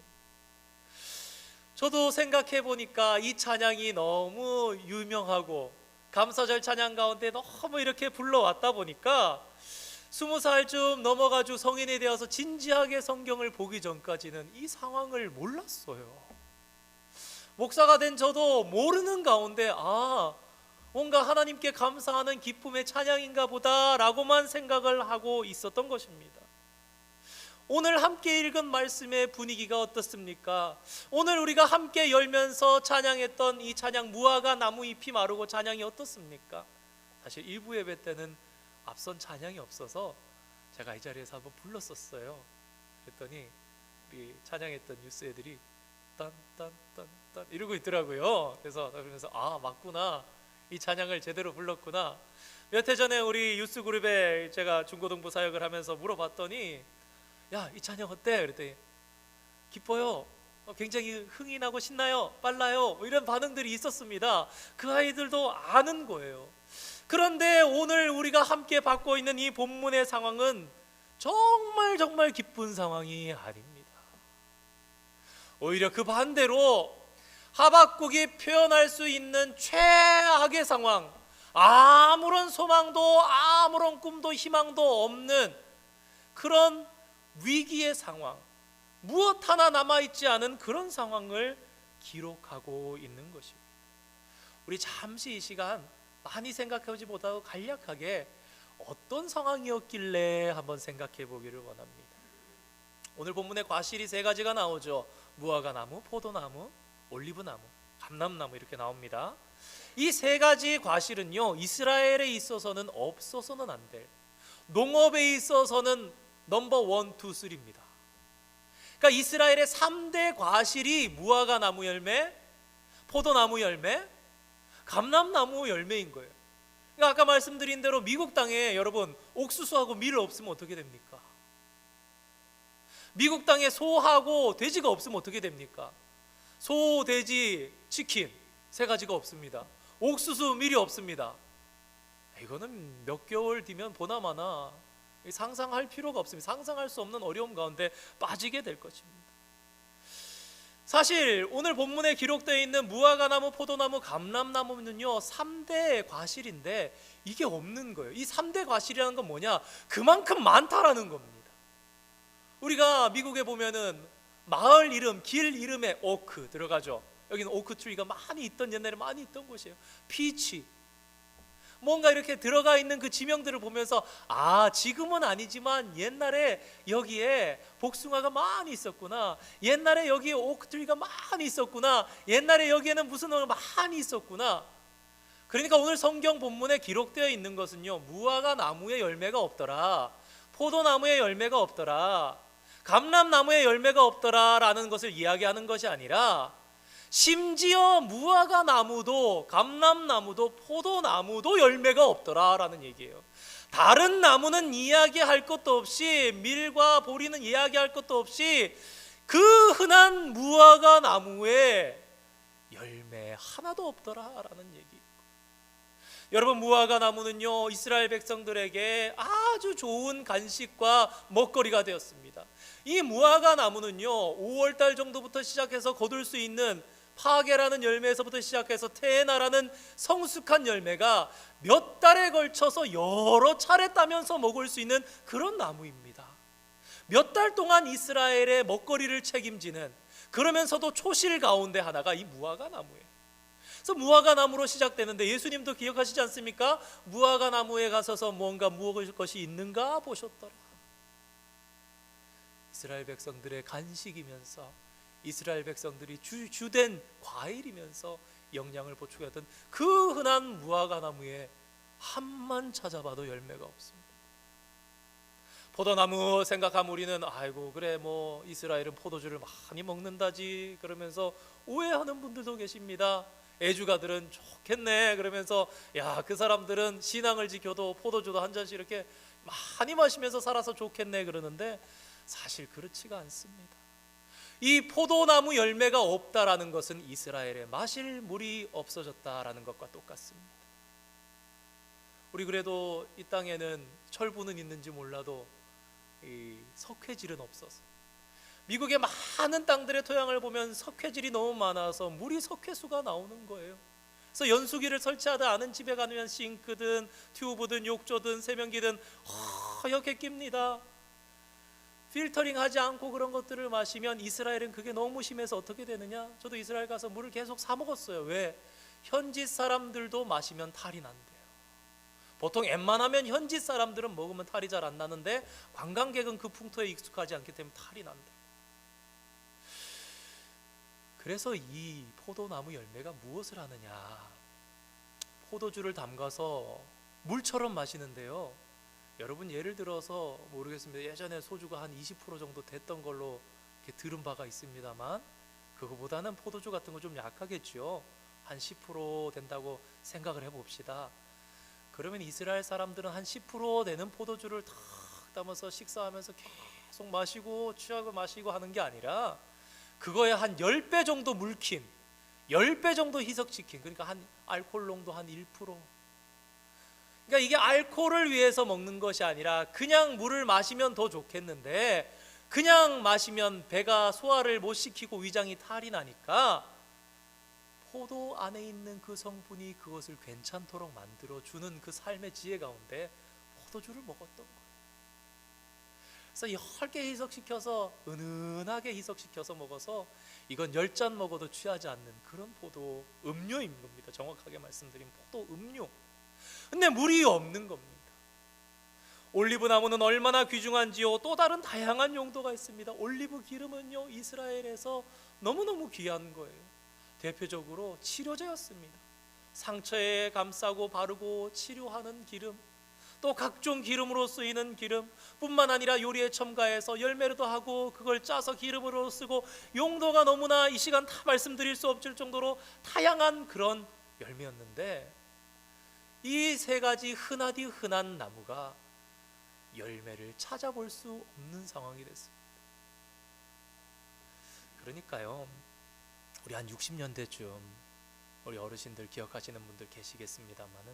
S1: 저도 생각해 보니까 이 찬양이 너무 유명하고 감사절 찬양 가운데 너무 이렇게 불러왔다 보니까 20살쯤 넘어가지고 성인이 되어서 진지하게 성경을 보기 전까지는 이 상황을 몰랐어요. 목사가 된 저도 모르는 가운데 뭔가 하나님께 감사하는 기쁨의 찬양인가 보다라고만 생각을 하고 있었던 것입니다. 오늘 함께 읽은 말씀의 분위기가 어떻습니까? 오늘 우리가 함께 열면서 찬양했던 이 찬양 무화과 나무 잎이 마르고 찬양이 어떻습니까? 사실 일부 예배 때는 앞선 찬양이 없어서 제가 이 자리에서 한번 불렀었어요. 그랬더니 우리 찬양했던 뉴스 애들이 딴딴딴딴 이러고 있더라고요. 그래서 그러면서 아 맞구나, 이 찬양을 제대로 불렀구나. 몇 해 전에 우리 유스 그룹에 제가 중고등부 사역을 하면서 물어봤더니 야, 이 찬양 어때? 그랬더니 기뻐요. 굉장히 흥이 나고 신나요. 빨라요. 이런 반응들이 있었습니다. 그 아이들도 아는 거예요. 그런데 오늘 우리가 함께 받고 있는 이 본문의 상황은 정말 기쁜 상황이 아닙니다. 오히려 그 반대로 하박국이 표현할 수 있는 최악의 상황, 아무런 소망도 아무런 꿈도 희망도 없는 그런 위기의 상황, 무엇 하나 남아있지 않은 그런 상황을 기록하고 있는 것입니다. 우리 잠시 이 시간 많이 생각해보지 못하고 간략하게 어떤 상황이었길래 한번 생각해 보기를 원합니다. 오늘 본문에 과실이 세 가지가 나오죠. 무화과나무, 포도나무, 올리브나무, 감람나무 이렇게 나옵니다. 이 세 가지 과실은요, 이스라엘에 있어서는 없어서는 안 될, 농업에 있어서는 넘버 1, 2, 3입니다. 그러니까 이스라엘의 3대 과실이 무화과나무 열매, 포도나무 열매, 감람나무 열매인 거예요. 그러니까 아까 말씀드린 대로 미국 땅에 여러분 옥수수하고 밀 없으면 어떻게 됩니까? 미국 땅에 소하고 돼지가 없으면 어떻게 됩니까? 소, 돼지, 치킨 세 가지가 없습니다. 옥수수, 밀이 없습니다. 이거는 몇 개월 뒤면 보나마나 상상할 필요가 없습니다. 상상할 수 없는 어려움 가운데 빠지게 될 것입니다. 사실 오늘 본문에 기록되어 있는 무화과나무, 포도나무, 감람나무는요 3대 과실인데 이게 없는 거예요. 이 3대 과실이라는 건 뭐냐? 그만큼 많다라는 겁니다. 우리가 미국에 보면은 마을 이름, 길 이름에 오크 들어가죠. 여기는 오크 트리가 많이 있던, 옛날에 많이 있던 곳이에요. 피치, 뭔가 이렇게 들어가 있는 그 지명들을 보면서 아, 지금은 아니지만 옛날에 여기에 복숭아가 많이 있었구나, 옛날에 여기에 오크트리가 많이 있었구나, 옛날에 여기에는 무슨 많이 있었구나. 그러니까 오늘 성경 본문에 기록되어 있는 것은요, 무화과 나무에 열매가 없더라, 포도나무에 열매가 없더라, 감람나무에 열매가 없더라 라는 것을 이야기하는 것이 아니라 심지어 무화과 나무도 감람나무도 포도나무도 열매가 없더라라는 얘기예요. 다른 나무는 이야기할 것도 없이, 밀과 보리는 이야기할 것도 없이 그 흔한 무화과 나무에 열매 하나도 없더라라는 얘기. 여러분, 무화과 나무는요 이스라엘 백성들에게 아주 좋은 간식과 먹거리가 되었습니다. 이 무화과 나무는요 5월달 정도부터 시작해서 거둘 수 있는 파게라는 열매에서부터 시작해서 테에나라는 성숙한 열매가 몇 달에 걸쳐서 여러 차례 따면서 먹을 수 있는 그런 나무입니다. 몇 달 동안 이스라엘의 먹거리를 책임지는, 그러면서도 초실 가운데 하나가 이 무화과 나무예요. 그래서 무화과 나무로 시작되는데 예수님도 기억하시지 않습니까? 무화과 나무에 가서서 뭔가 먹을 것이 있는가 보셨더라. 이스라엘 백성들의 간식이면서 이스라엘 백성들이 주된 과일이면서 영양을 보충하던 그 흔한 무화과 나무에 한만 찾아봐도 열매가 없습니다. 포도나무 생각하면 우리는 아이고 그래 뭐 이스라엘은 포도주를 많이 먹는다지 그러면서 오해하는 분들도 계십니다. 애주가들은 좋겠네 그러면서 야, 그 사람들은 신앙을 지켜도 포도주도 한 잔씩 이렇게 많이 마시면서 살아서 좋겠네 그러는데 사실 그렇지가 않습니다. 이 포도나무 열매가 없다라는 것은 이스라엘에 마실 물이 없어졌다라는 것과 똑같습니다. 우리 그래도 이 땅에는 철부는 있는지 몰라도 이 석회질은 없어서, 미국의 많은 땅들의 토양을 보면 석회질이 너무 많아서 물이 석회수가 나오는 거예요. 그래서 연수기를 설치하다 않은 집에 가면 싱크든 튜브든 욕조든 세면기든 허옇게 낍니다. 필터링 하지 않고 그런 것들을 마시면 이스라엘은 그게 너무 심해서 어떻게 되느냐? 저도 이스라엘 가서 물을 계속 사 먹었어요. 왜? 현지 사람들도 마시면 탈이 난대요. 보통 웬만하면 현지 사람들은 먹으면 탈이 잘 안 나는데 관광객은 그 풍토에 익숙하지 않기 때문에 탈이 난대요. 그래서 이 포도나무 열매가 무엇을 하느냐? 포도주를 담가서 물처럼 마시는데요. 여러분 예를 들어서 모르겠습니다. 예전에 소주가 한 20% 정도 됐던 걸로 이렇게 들은 바가 있습니다만 그거보다는 포도주 같은 거 좀 약하겠죠. 한 10% 된다고 생각을 해봅시다. 그러면 이스라엘 사람들은 한 10% 되는 포도주를 탁 담아서 식사하면서 계속 마시고 취하고 마시고 하는 게 아니라 그거에 한 10배 정도 물킨, 10배 정도 희석시킨, 그러니까 한 알코올 농도 한 1%. 그러니까 이게 알코올을 위해서 먹는 것이 아니라 그냥 물을 마시면 더 좋겠는데 그냥 마시면 배가 소화를 못 시키고 위장이 탈이 나니까 포도 안에 있는 그 성분이 그것을 괜찮도록 만들어주는 그 삶의 지혜 가운데 포도주를 먹었던 거예요. 그래서 얇게 희석시켜서 은은하게 희석시켜서 먹어서 이건 10잔 먹어도 취하지 않는 그런 포도 음료인 겁니다. 정확하게 말씀드리면 포도 음료. 근데 물이 없는 겁니다. 올리브 나무는 얼마나 귀중한지요. 또 다른 다양한 용도가 있습니다. 올리브 기름은요 이스라엘에서 너무너무 귀한 거예요. 대표적으로 치료제였습니다. 상처에 감싸고 바르고 치료하는 기름, 또 각종 기름으로 쓰이는 기름 뿐만 아니라 요리에 첨가해서 열매로도 하고 그걸 짜서 기름으로 쓰고 용도가 너무나 이 시간 다 말씀드릴 수 없을 정도로 다양한 그런 열매였는데 이 세 가지 흔하디 흔한 나무가 열매를 찾아볼 수 없는 상황이 됐습니다. 그러니까요 우리 한 60년대쯤 우리 어르신들 기억하시는 분들 계시겠습니다만은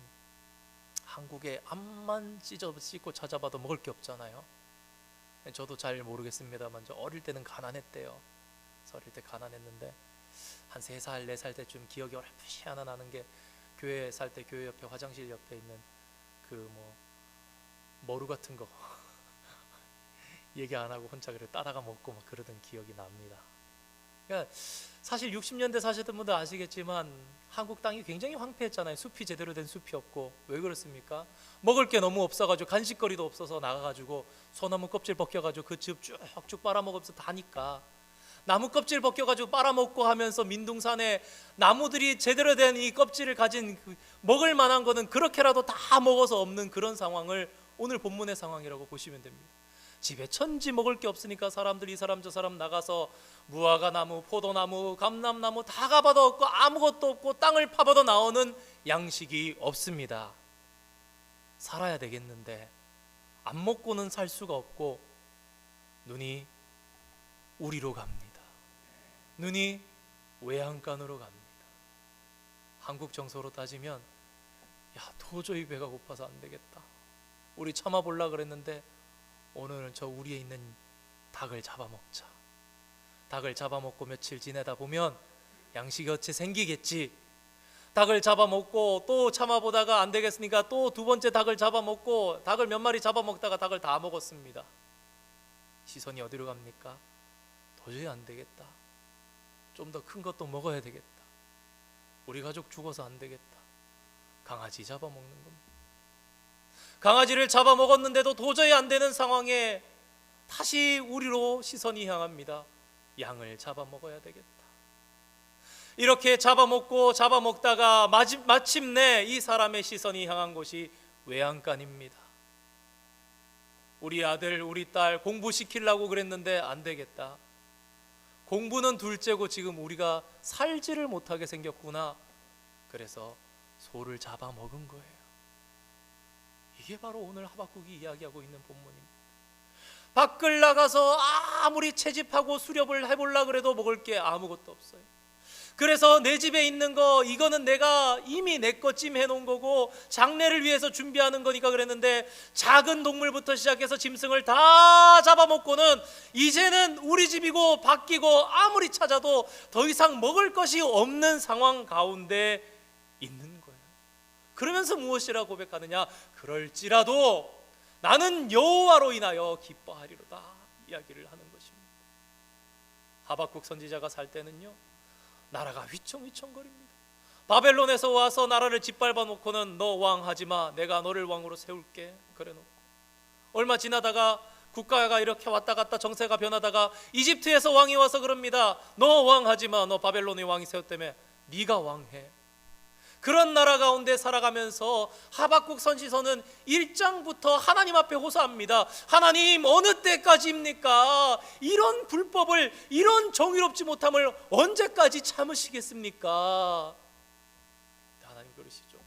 S1: 한국에 암만 씻고 찾아봐도 먹을 게 없잖아요. 저도 잘 모르겠습니다만 저 어릴 때는 가난했대요. 어릴 때 가난했는데 한 3살 4살 때쯤 기억이 어렴풋이 하나 나는 게 교회 살 때 교회 옆에 화장실 옆에 있는 그 머루 같은 거 얘기 안 하고 혼자 그래 따다가 먹고 막 그러던 기억이 납니다. 그러니까 사실 60년대 사셨던 분들 아시겠지만 한국 땅이 굉장히 황폐했잖아요. 숲이 제대로 된 숲이 없고. 왜 그렇습니까? 먹을 게 너무 없어가지고 간식거리도 없어서 나가가지고 소나무 껍질 벗겨가지고 그 즙 쭉쭉 빨아먹으면서 다니까 나무 껍질 벗겨가지고 빨아먹고 하면서 민둥산에 나무들이 제대로 된 이 껍질을 가진 먹을 만한 거는 그렇게라도 다 먹어서 없는 그런 상황을 오늘 본문의 상황이라고 보시면 됩니다. 집에 천지 먹을 게 없으니까 사람들이 이 사람 저 사람 나가서 무화과 나무, 포도나무, 감람나무 다 가봐도 없고 아무것도 없고 땅을 파봐도 나오는 양식이 없습니다. 살아야 되겠는데 안 먹고는 살 수가 없고 눈이 우리로 갑니다. 눈이 외양간으로 갑니다. 한국 정서로 따지면 도저히 배가 고파서 안 되겠다. 우리 참아보려고 그랬는데 오늘은 저 우리에 있는 닭을 잡아먹자. 닭을 잡아먹고 며칠 지내다 보면 양식이 어찌 생기겠지. 닭을 잡아먹고 또 참아보다가 안 되겠으니까 또 두 번째 닭을 잡아먹고 닭을 몇 마리 잡아먹다가 닭을 다 먹었습니다. 시선이 어디로 갑니까? 도저히 안 되겠다. 좀 더 큰 것도 먹어야 되겠다. 우리 가족 죽어서 안 되겠다. 강아지 잡아먹는 겁니다. 강아지를 잡아먹었는데도 도저히 안 되는 상황에 다시 우리로 시선이 향합니다. 양을 잡아먹어야 되겠다. 이렇게 잡아먹고 잡아먹다가 마침내 이 사람의 시선이 향한 곳이 외양간입니다. 우리 아들 우리 딸 공부시키려고 그랬는데 안 되겠다. 공부는 둘째고 지금 우리가 살지를 못하게 생겼구나. 그래서 소를 잡아먹은 거예요. 이게 바로 오늘 하박국이 이야기하고 있는 본문입니다. 밖을 나가서 아무리 채집하고 수렵을 해보려고 그래도 먹을 게 아무것도 없어요. 그래서 내 집에 있는 거 이거는 내가 이미 내 것쯤 해놓은 거고 장례를 위해서 준비하는 거니까 그랬는데 작은 동물부터 시작해서 짐승을 다 잡아먹고는 이제는 우리 집이고 바뀌고 아무리 찾아도 더 이상 먹을 것이 없는 상황 가운데 있는 거예요. 그러면서 무엇이라 고백하느냐? 그럴지라도 나는 여호와로 인하여 기뻐하리로다 이야기를 하는 것입니다. 하박국 선지자가 살 때는요 나라가 휘청휘청거립니다. 바벨론에서 와서 나라를 짓밟아 놓고는 너 왕하지마, 내가 너를 왕으로 세울게 그래 놓고, 얼마 지나다가 국가가 이렇게 왔다 갔다 정세가 변하다가 이집트에서 왕이 와서 그럽니다. 너 왕하지마, 너 바벨론의 왕이 세웠다며 네가 왕해. 그런 나라 가운데 살아가면서 하박국 선지서는 1장부터 하나님 앞에 호소합니다. 하나님, 어느 때까지입니까? 이런 불법을, 이런 정의롭지 못함을 언제까지 참으시겠습니까? 하나님 그러시죠.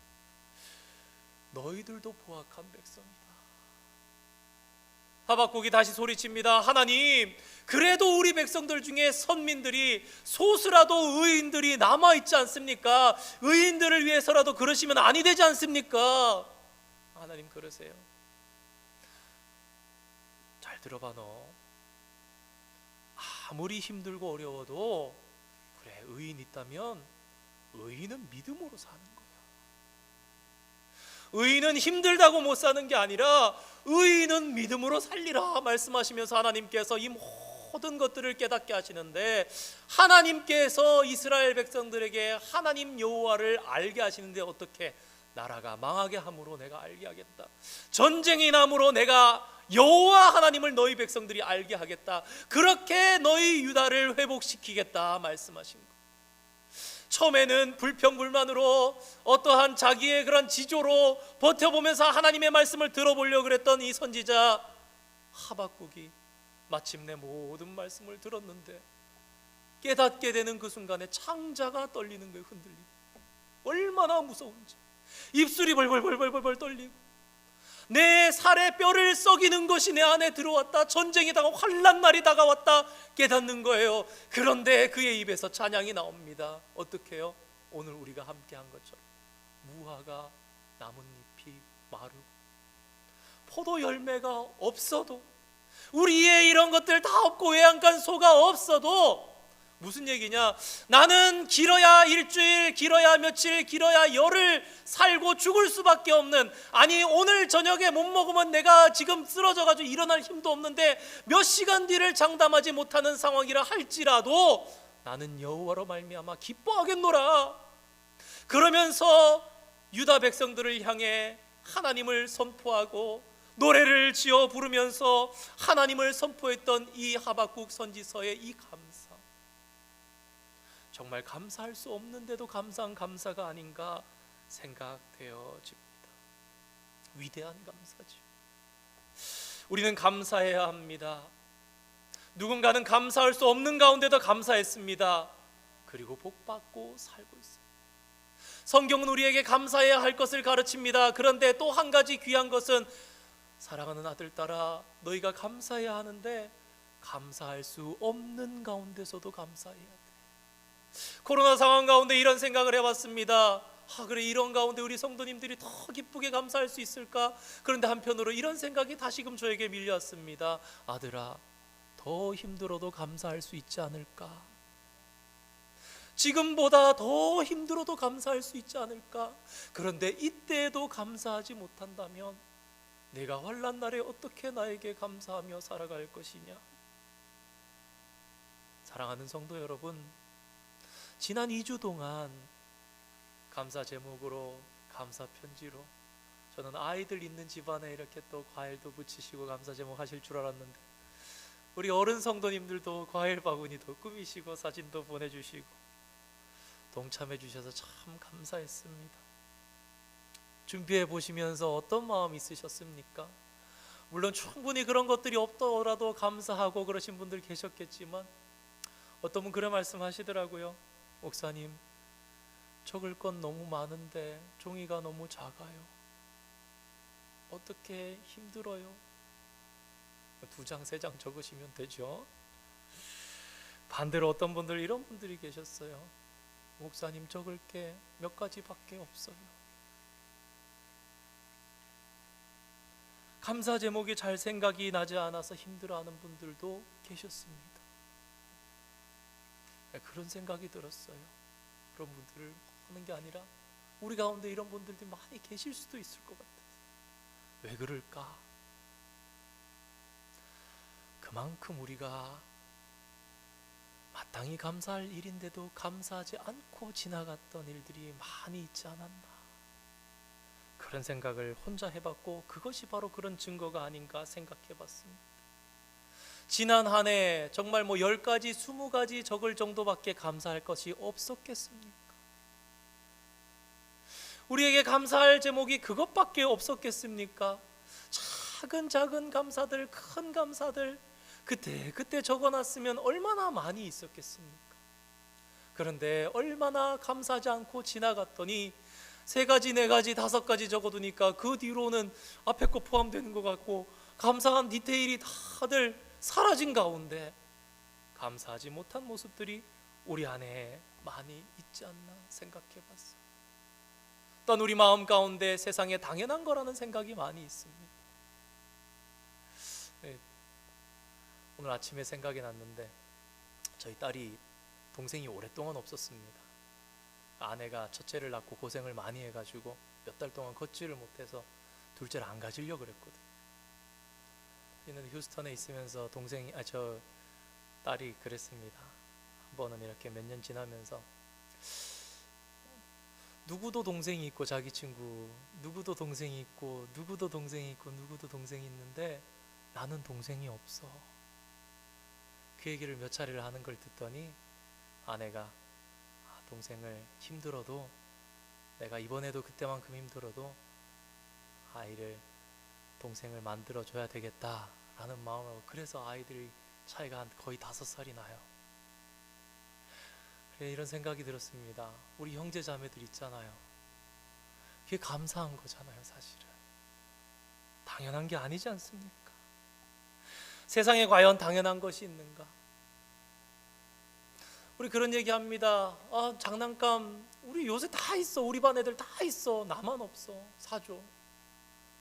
S1: 너희들도 포악한 백성이다. 하박국이 다시 소리칩니다. 하나님, 그래도 우리 백성들 중에 선민들이, 소수라도 의인들이 남아있지 않습니까? 의인들을 위해서라도 그러시면 아니 되지 않습니까? 하나님 그러세요. 잘 들어봐. 너 아무리 힘들고 어려워도 그래, 의인 있다면 의인은 믿음으로 사는 거야. 의인은 힘들다고 못 사는 게 아니라 의인은 믿음으로 살리라 말씀하시면서 하나님께서 이 모든 것들을 깨닫게 하시는데, 하나님께서 이스라엘 백성들에게 하나님 여호와를 알게 하시는데 어떻게? 나라가 망하게 함으로 내가 알게 하겠다. 전쟁이 남으로 내가 여호와 하나님을 너희 백성들이 알게 하겠다. 그렇게 너희 유다를 회복시키겠다 말씀하신 거예요. 처음에는 불평불만으로 어떠한 자기의 그런 지조로 버텨보면서 하나님의 말씀을 들어보려고 그랬던 이 선지자 하박국이 마침내 모든 말씀을 들었는데 깨닫게 되는 그 순간에 창자가 떨리는 거예요. 흔들리고. 얼마나 무서운지. 입술이 벌벌벌벌벌 떨리고, 내 살에 뼈를 썩이는 것이 내 안에 들어왔다. 전쟁이 다가오고 환난 날이 다가왔다 깨닫는 거예요. 그런데 그의 입에서 찬양이 나옵니다. 어떻게 해요? 오늘 우리가 함께한 것처럼 무화과 나뭇잎이 마르고 포도 열매가 없어도, 우리의 이런 것들 다 없고 외양간소가 없어도 무슨 얘기냐? 나는 길어야 일주일, 길어야 며칠, 길어야 열흘 살고 죽을 수밖에 없는, 아니 오늘 저녁에 못 먹으면 내가 지금 쓰러져가지고 일어날 힘도 없는데 몇 시간 뒤를 장담하지 못하는 상황이라 할지라도 나는 여호와로 말미암아 기뻐하겠노라. 그러면서 유다 백성들을 향해 하나님을 선포하고 노래를 지어 부르면서 하나님을 선포했던 이 하박국 선지서의 이 감사, 정말 감사할 수 없는데도 감사한 감사가 아닌가 생각되어집니다. 위대한 감사지. 우리는 감사해야 합니다. 누군가는 감사할 수 없는 가운데도 감사했습니다. 그리고 복받고 살고 있습니다. 성경은 우리에게 감사해야 할 것을 가르칩니다. 그런데 또 한 가지 귀한 것은, 사랑하는 아들딸아, 너희가 감사해야 하는데 감사할 수 없는 가운데서도 감사해야 돼. 코로나 상황 가운데 이런 생각을 해봤습니다. 그래, 이런 가운데 우리 성도님들이 더 기쁘게 감사할 수 있을까? 그런데 한편으로 이런 생각이 다시금 저에게 밀려왔습니다. 아들아, 더 힘들어도 감사할 수 있지 않을까? 지금보다 더 힘들어도 감사할 수 있지 않을까? 그런데 이때에도 감사하지 못한다면 내가 환난 날에 어떻게 나에게 감사하며 살아갈 것이냐? 사랑하는 성도 여러분, 지난 2주 동안 감사 제목으로, 감사 편지로, 저는 아이들 있는 집안에 이렇게 또 과일도 붙이시고 감사 제목 하실 줄 알았는데, 우리 어른 성도님들도 과일 바구니도 꾸미시고 사진도 보내주시고 동참해 주셔서 참 감사했습니다. 준비해 보시면서 어떤 마음 있으셨습니까? 물론 충분히 그런 것들이 없더라도 감사하고 그러신 분들 계셨겠지만, 어떤 분 그런 말씀 하시더라고요. 목사님, 적을 건 너무 많은데 종이가 너무 작아요. 어떻게 힘들어요? 2장 3장 적으시면 되죠. 반대로 어떤 분들, 이런 분들이 계셨어요. 목사님, 적을 게 몇 가지밖에 없어요. 감사 제목이 잘 생각이 나지 않아서 힘들어하는 분들도 계셨습니다. 그런 생각이 들었어요. 그런 분들을 하는 게 아니라 우리 가운데 이런 분들이 많이 계실 수도 있을 것 같아요. 왜 그럴까? 그만큼 우리가 마땅히 감사할 일인데도 감사하지 않고 지나갔던 일들이 많이 있지 않았나, 그런 생각을 혼자 해봤고 그것이 바로 그런 증거가 아닌가 생각해봤습니다. 지난 한 해 정말 10가지 20가지 적을 정도밖에 감사할 것이 없었겠습니까? 우리에게 감사할 제목이 그것밖에 없었겠습니까? 작은 감사들, 큰 감사들 그때 적어놨으면 얼마나 많이 있었겠습니까? 그런데 얼마나 감사하지 않고 지나갔더니 3가지, 4가지, 5가지 적어두니까 그 뒤로는 앞에 거 포함되는 것 같고 감사한 디테일이 다들 사라진 가운데 감사하지 못한 모습들이 우리 안에 많이 있지 않나 생각해봤어요. 또한 우리 마음 가운데 세상에 당연한 거라는 생각이 많이 있습니다. 오늘 아침에 생각이 났는데 저희 딸이 동생이 오랫동안 없었습니다. 아내가 첫째를 낳고 고생을 많이 해가지고 몇 달 동안 걷지를 못해서 둘째를 안 가지려고 그랬거든요. 있는 휴스턴에 있으면서 저 딸이 그랬습니다. 한 번은 이렇게 몇 년 지나면서 누구도 동생이 있고 자기 친구, 누구도 동생이 있고 누구도 동생이 있고 누구도 동생이 있는데 나는 동생이 없어. 그 얘기를 몇 차례를 하는 걸 듣더니 아내가 동생을 힘들어도 내가 이번에도 그때만큼 힘들어도 동생을 만들어줘야 되겠다라는 마음으로, 그래서 아이들이 차이가 거의 5살이 나요. 그래, 이런 생각이 들었습니다. 우리 형제 자매들 있잖아요. 그게 감사한 거잖아요. 사실은 당연한 게 아니지 않습니까? 세상에 과연 당연한 것이 있는가? 우리 그런 얘기합니다. 장난감 우리 요새 다 있어. 우리 반 애들 다 있어. 나만 없어. 사줘.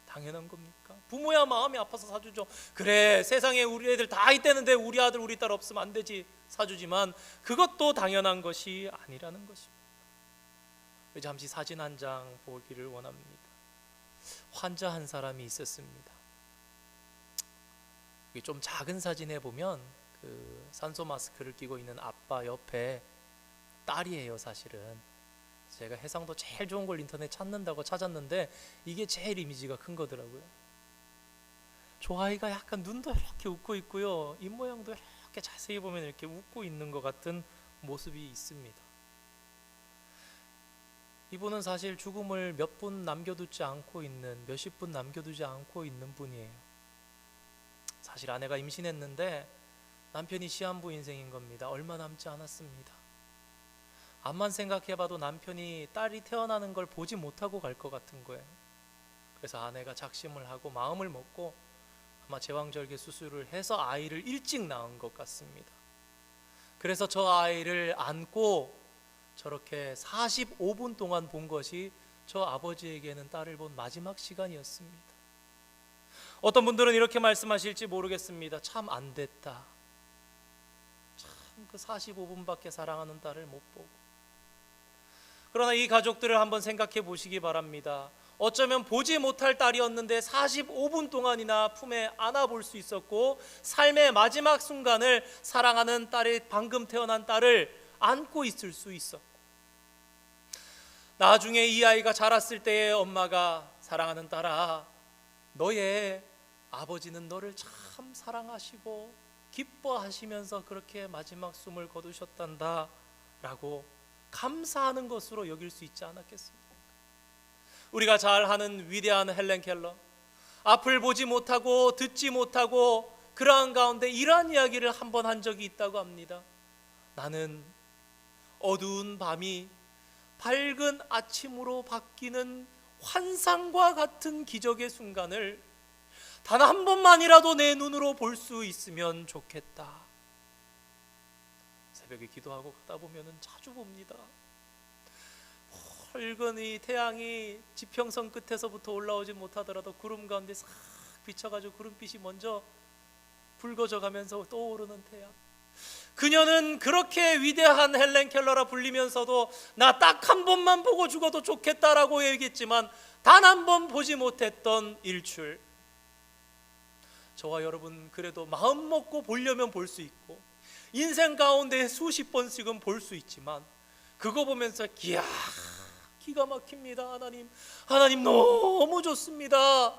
S1: 당연한 겁니까? 부모야 마음이 아파서 사주죠. 그래, 세상에 우리 애들 다 있다는데 우리 아들 우리 딸 없으면 안 되지. 사주지만 그것도 당연한 것이 아니라는 것입니다. 잠시 사진 한 장 보기를 원합니다. 환자 한 사람이 있었습니다. 좀 작은 사진에 보면 그 산소 마스크를 끼고 있는 아빠 옆에 딸이에요. 사실은 제가 해상도 제일 좋은 걸 인터넷 찾는다고 찾았는데 이게 제일 이미지가 큰 거더라고요. 저 아이가 약간 눈도 이렇게 웃고 있고요, 입모양도 이렇게 자세히 보면 이렇게 웃고 있는 것 같은 모습이 있습니다. 이분은 사실 죽음을 몇십 분 남겨두지 않고 있는 분이에요. 사실 아내가 임신했는데 남편이 시한부 인생인 겁니다. 얼마 남지 않았습니다. 암만 생각해봐도 남편이 딸이 태어나는 걸 보지 못하고 갈 것 같은 거예요. 그래서 아내가 작심을 하고 마음을 먹고 아마 제왕절개 수술을 해서 아이를 일찍 낳은 것 같습니다. 그래서 저 아이를 안고 저렇게 45분 동안 본 것이 저 아버지에게는 딸을 본 마지막 시간이었습니다. 어떤 분들은 이렇게 말씀하실지 모르겠습니다. 참 안 됐다. 참 그 45분밖에 사랑하는 딸을 못 보고. 그러나 이 가족들을 한번 생각해 보시기 바랍니다. 어쩌면 보지 못할 딸이었는데 45분 동안이나 품에 안아볼 수 있었고, 삶의 마지막 순간을 사랑하는 딸이, 방금 태어난 딸을 안고 있을 수 있었고, 나중에 이 아이가 자랐을 때에 엄마가 사랑하는 딸아, 너의 아버지는 너를 참 사랑하시고 기뻐하시면서 그렇게 마지막 숨을 거두셨단다 라고 감사하는 것으로 여길 수 있지 않았겠습니까? 우리가 잘 아는 위대한 헬렌 켈러, 앞을 보지 못하고 듣지 못하고 그러한 가운데 이러한 이야기를 한 번 한 적이 있다고 합니다. 나는 어두운 밤이 밝은 아침으로 바뀌는 환상과 같은 기적의 순간을 단 한 번만이라도 내 눈으로 볼 수 있으면 좋겠다. 새벽에 기도하고 가다 보면 자주 봅니다. 밝은 이 태양이 지평선 끝에서부터 올라오지 못하더라도 구름 가운데 싹 비쳐가지고 구름빛이 먼저 붉어져 가면서 떠오르는 태양. 그녀는 그렇게 위대한 헬렌 켈러라 불리면서도 나 딱 한 번만 보고 죽어도 좋겠다라고 얘기했지만 단 한 번 보지 못했던 일출. 저와 여러분 그래도 마음 먹고 보려면 볼 수 있고, 인생 가운데 수십 번씩은 볼 수 있지만 그거 보면서 기야 기가 막힙니다. 하나님 너무 좋습니다.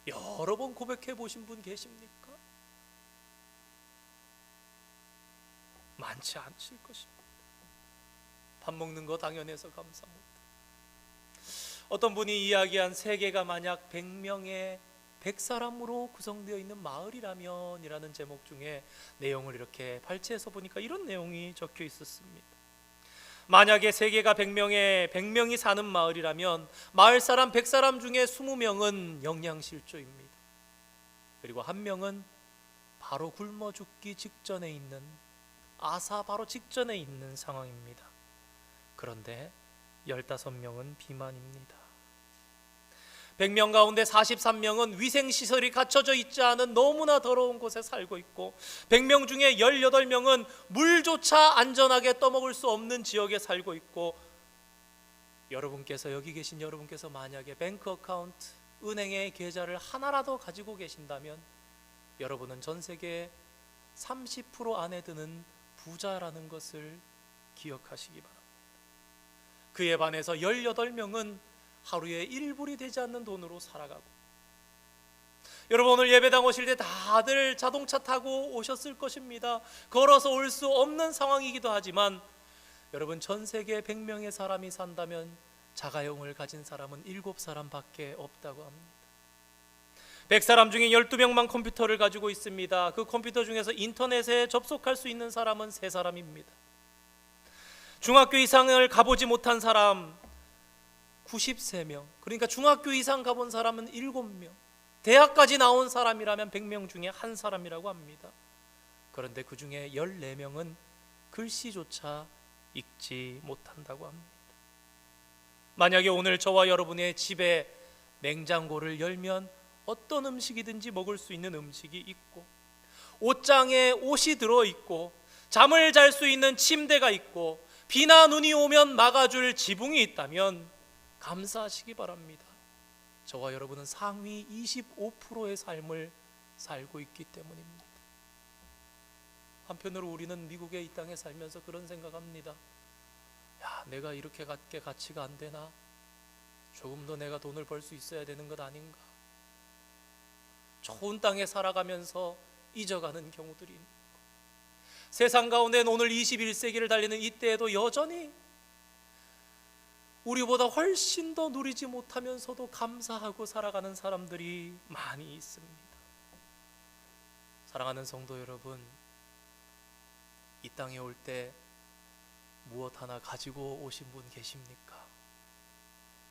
S1: 여러 번 고백해 보신 분 계십니까? 많지 않을 것입니다. 밥 먹는 거 당연해서 감사합니다. 어떤 분이 이야기한 세계가 만약 100명의 100사람으로 구성되어 있는 마을이라면 이라는 제목 중에 내용을 이렇게 발췌해서 보니까 이런 내용이 적혀 있었습니다. 만약에 세계가 100명이 사는 마을이라면 마을 사람 100사람 중에 20명은 영양실조입니다. 그리고 한 명은 바로 굶어 죽기 직전에 있는 아사 바로 직전에 있는 상황입니다. 그런데 15명은 비만입니다. 100명 가운데 43명은 위생시설이 갖춰져 있지 않은 너무나 더러운 곳에 살고 있고 100명 중에 18명은 물조차 안전하게 떠먹을 수 없는 지역에 살고 있고 여러분께서 여기 계신 여러분께서 만약에 뱅크 어카운트 은행의 계좌를 하나라도 가지고 계신다면 여러분은 전 세계 30% 안에 드는 부자라는 것을 기억하시기 바랍니다. 그에 반해서 18명은 하루에 1불이 되지 않는 돈으로 살아가고 여러분 오늘 예배당 오실 때 다들 자동차 타고 오셨을 것입니다. 걸어서 올 수 없는 상황이기도 하지만 여러분 전 세계 100명의 사람이 산다면 자가용을 가진 사람은 7사람밖에 없다고 합니다. 100사람 중에 12명만 컴퓨터를 가지고 있습니다. 그 컴퓨터 중에서 인터넷에 접속할 수 있는 사람은 3사람입니다. 중학교 이상을 가보지 못한 사람 93명, 그러니까 중학교 이상 가본 사람은 7명, 대학까지 나온 사람이라면 100명 중에 한 사람이라고 합니다. 그런데 그 중에 14명은 글씨조차 읽지 못한다고 합니다. 만약에 오늘 저와 여러분의 집에 냉장고를 열면 어떤 음식이든지 먹을 수 있는 음식이 있고 옷장에 옷이 들어있고 잠을 잘 수 있는 침대가 있고 비나 눈이 오면 막아줄 지붕이 있다면 감사하시기 바랍니다. 저와 여러분은 상위 25%의 삶을 살고 있기 때문입니다. 한편으로 우리는 미국의 이 땅에 살면서 그런 생각합니다. 야, 내가 이렇게 갖게 가치가 안 되나? 조금 더 내가 돈을 벌 수 있어야 되는 것 아닌가? 좋은 땅에 살아가면서 잊어가는 경우들이 있는 것. 세상 가운데는 오늘 21세기를 달리는 이때에도 여전히 우리보다 훨씬 더 누리지 못하면서도 감사하고 살아가는 사람들이 많이 있습니다. 사랑하는 성도 여러분, 이 땅에 올 때 무엇 하나 가지고 오신 분 계십니까?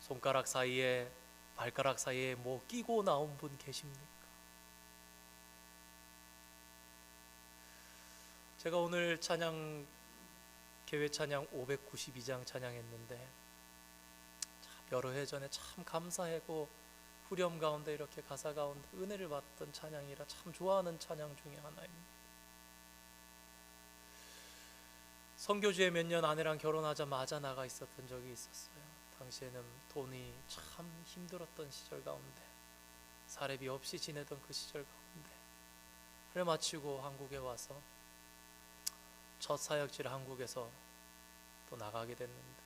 S1: 손가락 사이에 발가락 사이에 뭐 끼고 나온 분 계십니까? 제가 오늘 찬양 개회 찬양 592장 찬양했는데 여러 해 전에 참 감사하고 후렴 가운데 이렇게 가사 가운데 은혜를 받던 찬양이라 참 좋아하는 찬양 중에 하나입니다. 선교주에 몇 년 아내랑 결혼하자마자 나가 있었던 적이 있었어요. 당시에는 돈이 참 힘들었던 시절 가운데 사례비 없이 지내던 그 시절 가운데 그래 마치고 한국에 와서 첫 사역지를 한국에서 또 나가게 됐는데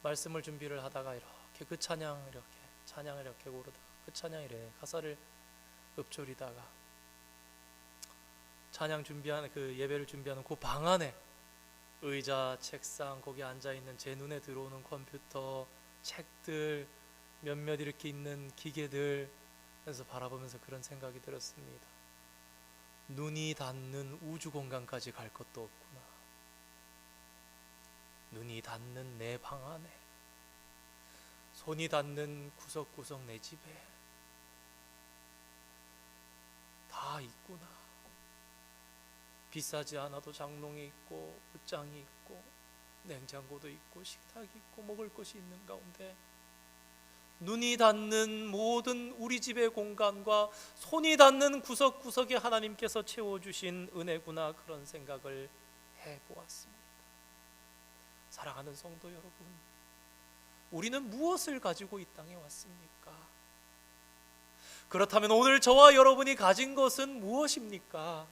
S1: 말씀을 준비를 하다가 이렇게 그 찬양을 이렇게 고르다가 그 찬양 이래 가사를 읊조리다가 찬양 준비하는 그 예배를 준비하는 그 방 안에 의자, 책상, 거기 앉아있는 제 눈에 들어오는 컴퓨터, 책들 몇몇 이렇게 있는 기계들 그래서 바라보면서 그런 생각이 들었습니다. 눈이 닿는 우주 공간까지 갈 것도 없구나. 눈이 닿는 내 방 안에, 손이 닿는 구석구석 내 집에 다 있구나. 비싸지 않아도 장롱이 있고 옷장이 있고 냉장고도 있고 식탁이 있고 먹을 것이 있는 가운데 눈이 닿는 모든 우리 집의 공간과 손이 닿는 구석구석에 하나님께서 채워주신 은혜구나 그런 생각을 해보았습니다. 사랑하는 성도 여러분, 우리는 무엇을 가지고 이 땅에 왔습니까? 그렇다면 오늘 저와 여러분이 가진 것은 무엇입니까?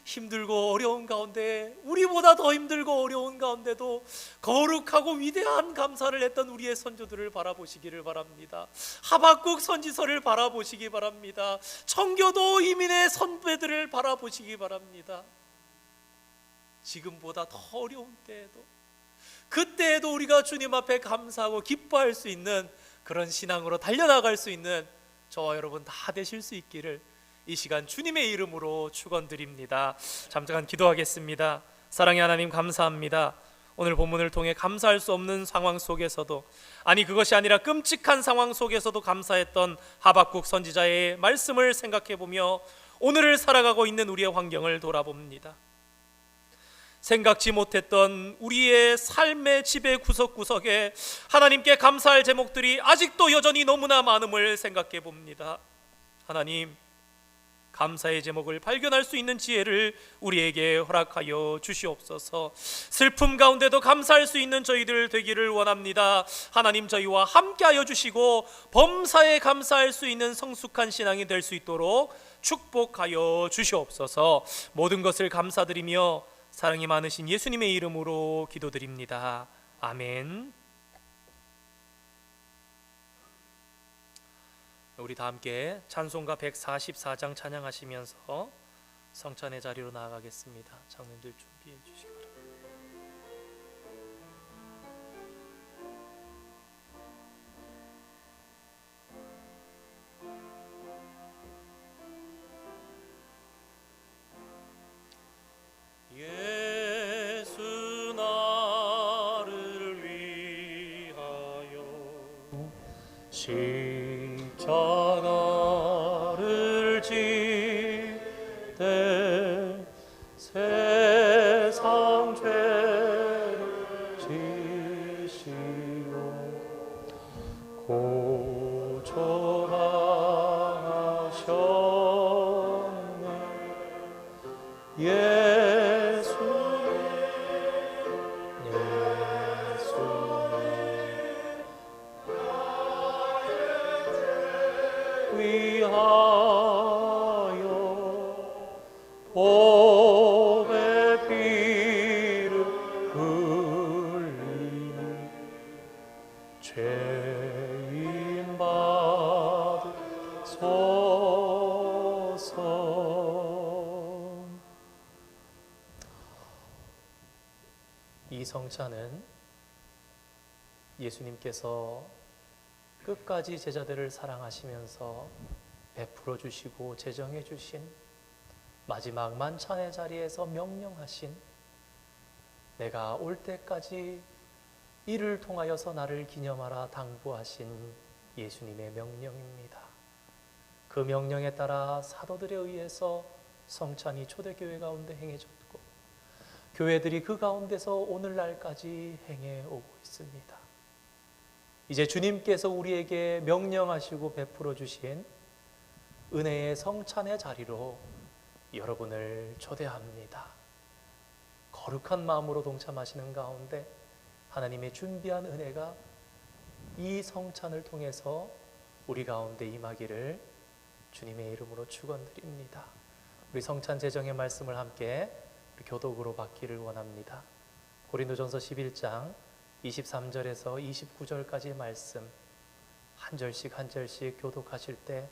S1: 힘들고 어려운 가운데, 우리보다 더 힘들고 어려운 가운데도 거룩하고 위대한 감사를 했던 우리의 선조들을 바라보시기를 바랍니다. 하박국 선지서를 바라보시기 바랍니다. 청교도 이민의 선배들을 바라보시기 바랍니다. 지금보다 더 어려운 때에도, 그때에도 우리가 주님 앞에 감사하고 기뻐할 수 있는 그런 신앙으로 달려나갈 수 있는 저와 여러분 다 되실 수 있기를 이 시간 주님의 이름으로 축원드립니다. 잠깐 기도하겠습니다. 사랑의 하나님, 감사합니다. 오늘 본문을 통해 감사할 수 없는 상황 속에서도, 아니 그것이 아니라 끔찍한 상황 속에서도 감사했던 하박국 선지자의 말씀을 생각해 보며 오늘을 살아가고 있는 우리의 환경을 돌아봅니다. 생각지 못했던 우리의 삶의 집의 구석구석에 하나님께 감사할 제목들이 아직도 여전히 너무나 많음을 생각해 봅니다. 하나님, 감사의 제목을 발견할 수 있는 지혜를 우리에게 허락하여 주시옵소서. 슬픔 가운데도 감사할 수 있는 저희들 되기를 원합니다. 하나님, 저희와 함께하여 주시고 범사에 감사할 수 있는 성숙한 신앙이 될 수 있도록 축복하여 주시옵소서. 모든 것을 감사드리며 사랑이 많으신 예수님의 이름으로 기도드립니다. 아멘. 우리 다 함께 찬송가 144장 찬양하시면서 성찬의 자리로 나아가겠습니다. 장로님들 준비해 주시기 바랍니다. 예수 나를 위하여 십자가를 지되 세상 죄를 지시고 고초당하셨네. 위하여 보배 피를 흘리니 죄인 받으소서. 이 성찬은 예수님께서 끝까지 제자들을 사랑하시면서 베풀어 주시고 제정해 주신 마지막 만찬의 자리에서 명령하신, 내가 올 때까지 이를 통하여서 나를 기념하라 당부하신 예수님의 명령입니다. 그 명령에 따라 사도들에 의해서 성찬이 초대교회 가운데 행해졌고 교회들이 그 가운데서 오늘날까지 행해오고 있습니다. 이제 주님께서 우리에게 명령하시고 베풀어 주신 은혜의 성찬의 자리로 여러분을 초대합니다. 거룩한 마음으로 동참하시는 가운데 하나님의 준비한 은혜가 이 성찬을 통해서 우리 가운데 임하기를 주님의 이름으로 축원드립니다. 우리 성찬 제정의 말씀을 함께 교독으로 받기를 원합니다. 고린도전서 11장 23절에서 29절까지의 말씀 한 절씩 한 절씩 교독하실 때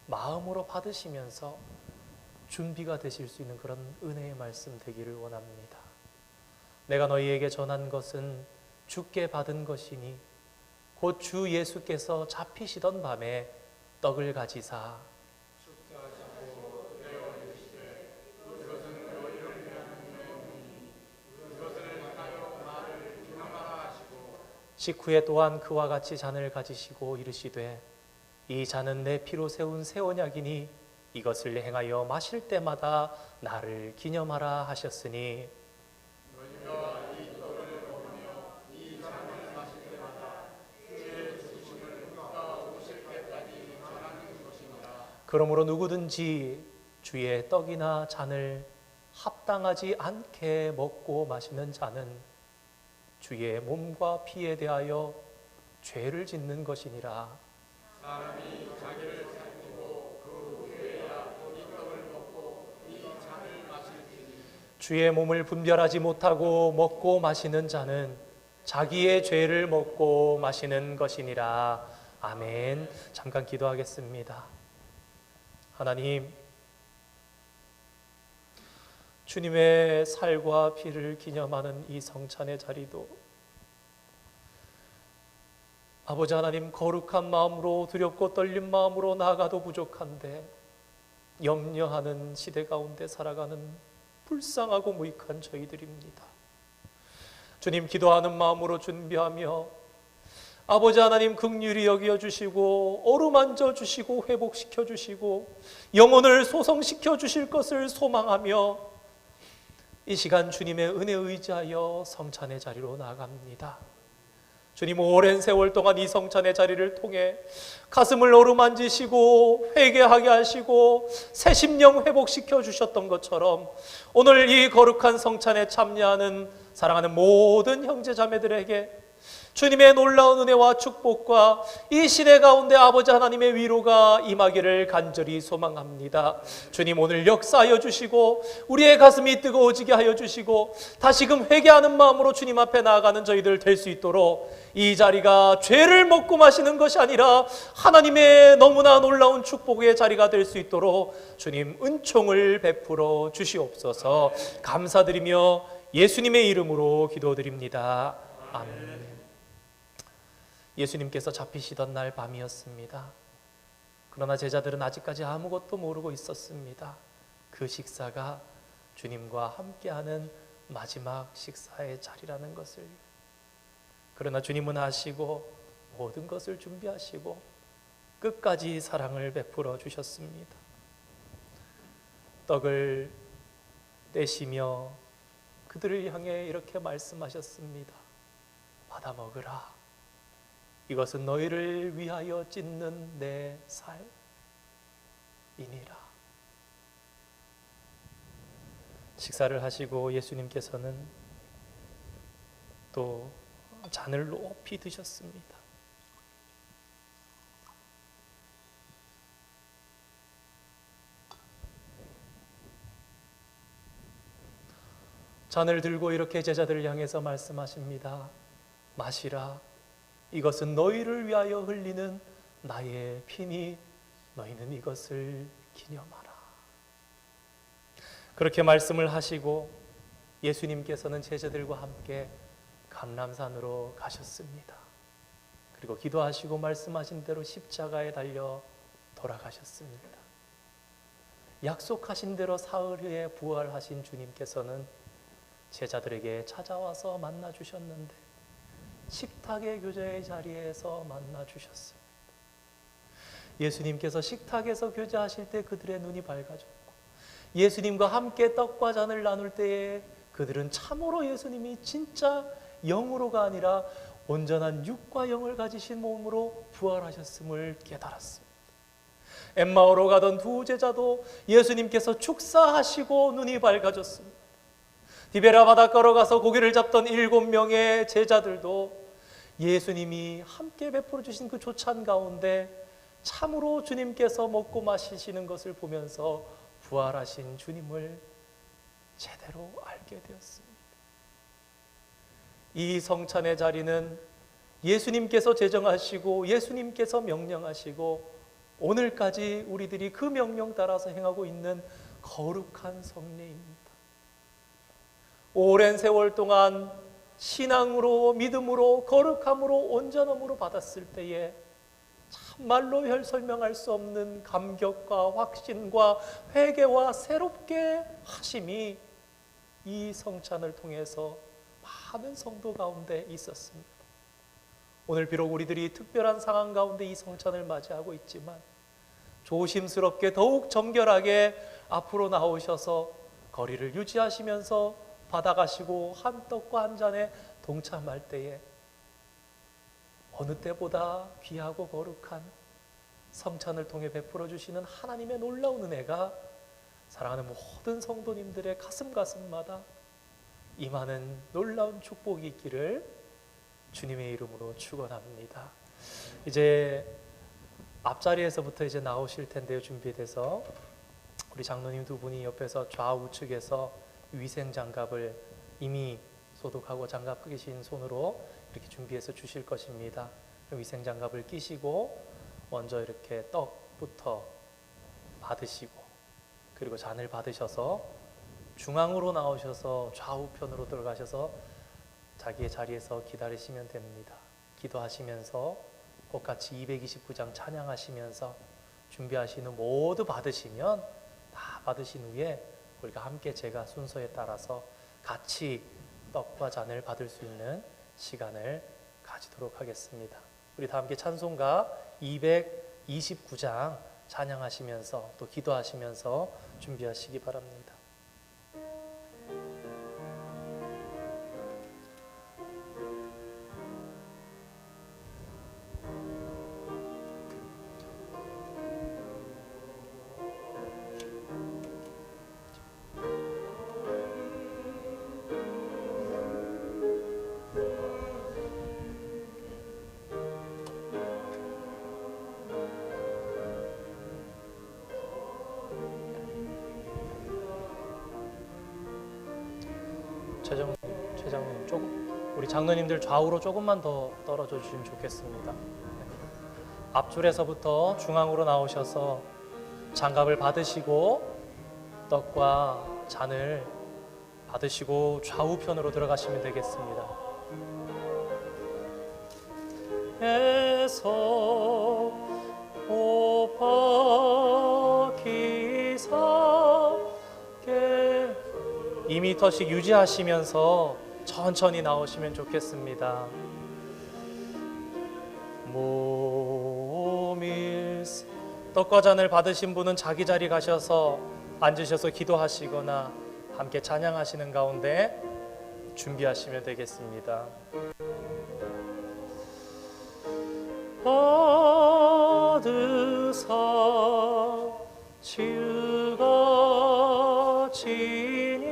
S1: 마음으로 받으시면서 준비가 되실 수 있는 그런 은혜의 말씀 되기를 원합니다. 내가 너희에게 전한 것은 주께 받은 것이니 곧 주 예수께서 잡히시던 밤에 떡을 가지사 식후에 또한 그와 같이 잔을 가지시고 이르시되 이 잔은 내 피로 세운 새 언약이니 이것을 행하여 마실 때마다 나를 기념하라 하셨으니 너희가 이 떡을 먹으며 이 잔을 마실 때마다 주의 죽으심을 그가 오실 때까지 전하는 것이니라. 그러므로 누구든지 주의 떡이나 잔을 합당하지 않게 먹고 마시는 자는 주의 몸과 피에 대하여 죄를 짓는 것이니라. 주의 몸을 분별하지 못하고 먹고 마시는 자는 자기의 죄를 먹고 마시는 것이니라. 아멘. 잠깐 기도하겠습니다. 하나님, 주님의 살과 피를 기념하는 이 성찬의 자리도 아버지 하나님, 거룩한 마음으로, 두렵고 떨린 마음으로 나아가도 부족한데 염려하는 시대 가운데 살아가는 불쌍하고 무익한 저희들입니다. 주님, 기도하는 마음으로 준비하며 아버지 하나님 긍휼히 여겨 주시고 어루만져 주시고 회복시켜 주시고 영혼을 소성시켜 주실 것을 소망하며 이 시간 주님의 은혜에 의지하여 성찬의 자리로 나아갑니다. 주님, 오랜 세월 동안 이 성찬의 자리를 통해 가슴을 어루만지시고 회개하게 하시고 새 심령 회복시켜 주셨던 것처럼 오늘 이 거룩한 성찬에 참여하는 사랑하는 모든 형제 자매들에게 주님의 놀라운 은혜와 축복과 이 시대 가운데 아버지 하나님의 위로가 임하기를 간절히 소망합니다. 주님, 오늘 역사하여 주시고 우리의 가슴이 뜨거워지게 하여 주시고 다시금 회개하는 마음으로 주님 앞에 나아가는 저희들 될 수 있도록 이 자리가 죄를 먹고 마시는 것이 아니라 하나님의 너무나 놀라운 축복의 자리가 될 수 있도록 주님 은총을 베풀어 주시옵소서. 감사드리며 예수님의 이름으로 기도드립니다. 아멘. 예수님께서 잡히시던 날 밤이었습니다. 그러나 제자들은 아직까지 아무것도 모르고 있었습니다. 그 식사가 주님과 함께하는 마지막 식사의 자리라는 것을. 그러나 주님은 아시고 모든 것을 준비하시고 끝까지 사랑을 베풀어 주셨습니다. 떡을 떼시며 그들을 향해 이렇게 말씀하셨습니다. 받아 먹으라. 이것은 너희를 위하여 찢는 내 살이니라. 식사를 하시고 예수님께서는 또 잔을 높이 드셨습니다. 잔을 들고 이렇게 제자들을 향해서 말씀하십니다. 마시라. 이것은 너희를 위하여 흘리는 나의 피니 너희는 이것을 기념하라. 그렇게 말씀을 하시고 예수님께서는 제자들과 함께 감람산으로 가셨습니다. 그리고 기도하시고 말씀하신 대로 십자가에 달려 돌아가셨습니다. 약속하신 대로 사흘 후에 부활하신 주님께서는 제자들에게 찾아와서 만나 주셨는데 식탁의 교제의 자리에서 만나 주셨습니다. 예수님께서 식탁에서 교제하실 때 그들의 눈이 밝아졌고 예수님과 함께 떡과 잔을 나눌 때에 그들은 참으로 예수님이 진짜 영으로가 아니라 온전한 육과 영을 가지신 몸으로 부활하셨음을 깨달았습니다. 엠마오로 가던 두 제자도 예수님께서 축사하시고 눈이 밝아졌습니다. 디베라 바닷가로 가서 고기를 잡던 7명의 제자들도 예수님이 함께 베풀어 주신 그 조찬 가운데 참으로 주님께서 먹고 마시시는 것을 보면서 부활하신 주님을 제대로 알게 되었습니다. 이 성찬의 자리는 예수님께서 제정하시고 예수님께서 명령하시고 오늘까지 우리들이 그 명령 따라서 행하고 있는 거룩한 성례입니다. 오랜 세월 동안 신앙으로 믿음으로 거룩함으로 온전함으로 받았을 때에 참말로 설명할 수 없는 감격과 확신과 회개와 새롭게 하심이 이 성찬을 통해서 많은 성도 가운데 있었습니다. 오늘 비록 우리들이 특별한 상황 가운데 이 성찬을 맞이하고 있지만 조심스럽게 더욱 정결하게 앞으로 나오셔서 거리를 유지하시면서 받아가시고 한 떡과 한 잔에 동참할 때에 어느 때보다 귀하고 거룩한 성찬을 통해 베풀어 주시는 하나님의 놀라운 은혜가 사랑하는 모든 성도님들의 가슴마다 임하는 놀라운 축복이 있기를 주님의 이름으로 축원합니다. 이제 앞자리에서부터 이제 나오실 텐데요. 준비돼서 우리 장로님 두 분이 옆에서 좌우측에서 위생 장갑을 이미 소독하고 장갑 끼신 손으로 이렇게 준비해서 주실 것입니다. 위생 장갑을 끼시고 먼저 이렇게 떡부터 받으시고, 그리고 잔을 받으셔서 중앙으로 나오셔서 좌우편으로 들어가셔서 자기의 자리에서 기다리시면 됩니다. 기도하시면서 똑같이 229장 찬양하시면서 준비하신 후 모두 받으시면, 다 받으신 후에 우리가 함께 제가 순서에 따라서 같이 떡과 잔을 받을 수 있는 시간을 가지도록 하겠습니다. 우리 다 함께 찬송가 229장 찬양하시면서 또 기도하시면서 준비하시기 바랍니다. 최장로님 조금, 우리 장로님들 좌우로 조금만 더 떨어져 주시면 좋겠습니다. 앞줄에서부터 중앙으로 나오셔서 장갑을 받으시고 떡과 잔을 받으시고 좌우편으로 들어가시면 되겠습니다. 에서 오빠 기사께 2m씩 유지하시면서 천천히 나오시면 좋겠습니다. 모밀스, 떡과 잔을 받으신 분은 자기 자리 가셔서 앉으셔서 기도하시거나 함께 찬양하시는 가운데 준비하시면 되겠습니다. 받으사 치유가 진이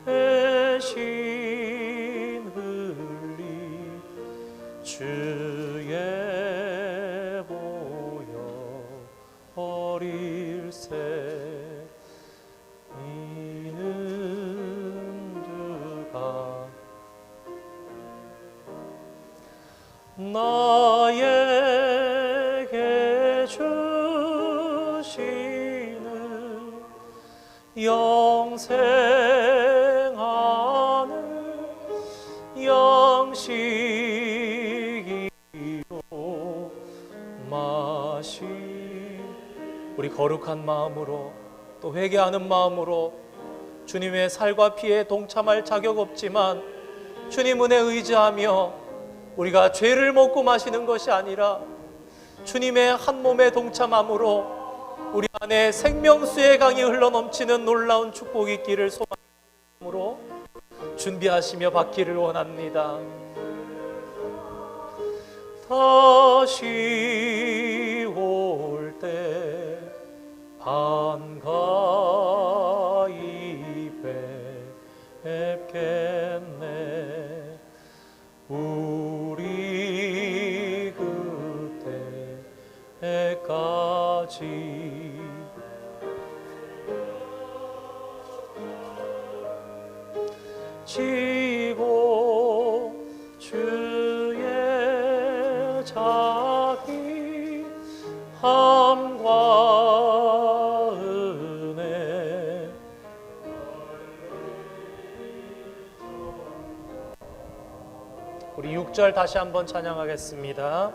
S1: 대신 흘리 주의 보여 어릴새 이는 누가 나에게 주시는 영생하는 양식이요 마시. 우리 거룩한 마음으로 또 회개하는 마음으로 주님의 살과 피에 동참할 자격 없지만 주님 은혜 의지하며 우리가 죄를 먹고 마시는 것이 아니라 주님의 한 몸에 동참함으로 우리 안에 생명수의 강이 흘러넘치는 놀라운 축복이 있기를 소망함으로 준비하시며 받기를 원합니다. 다시 올 때 반가이 뵙겠네. 우리 그때까지 지고 주의 자비 함과 은혜 우리 6절 다시 한번 찬양하겠습니다.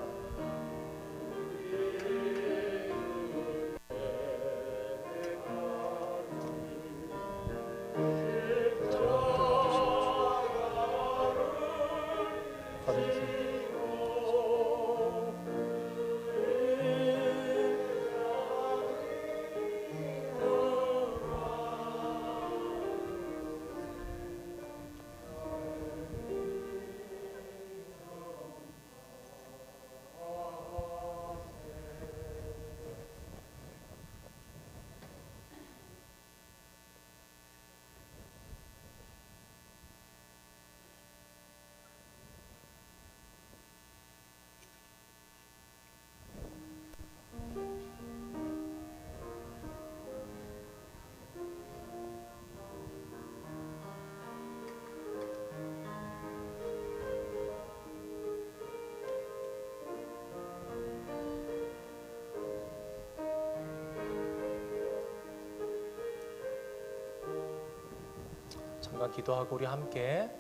S1: 잠깐 기도하고 우리 함께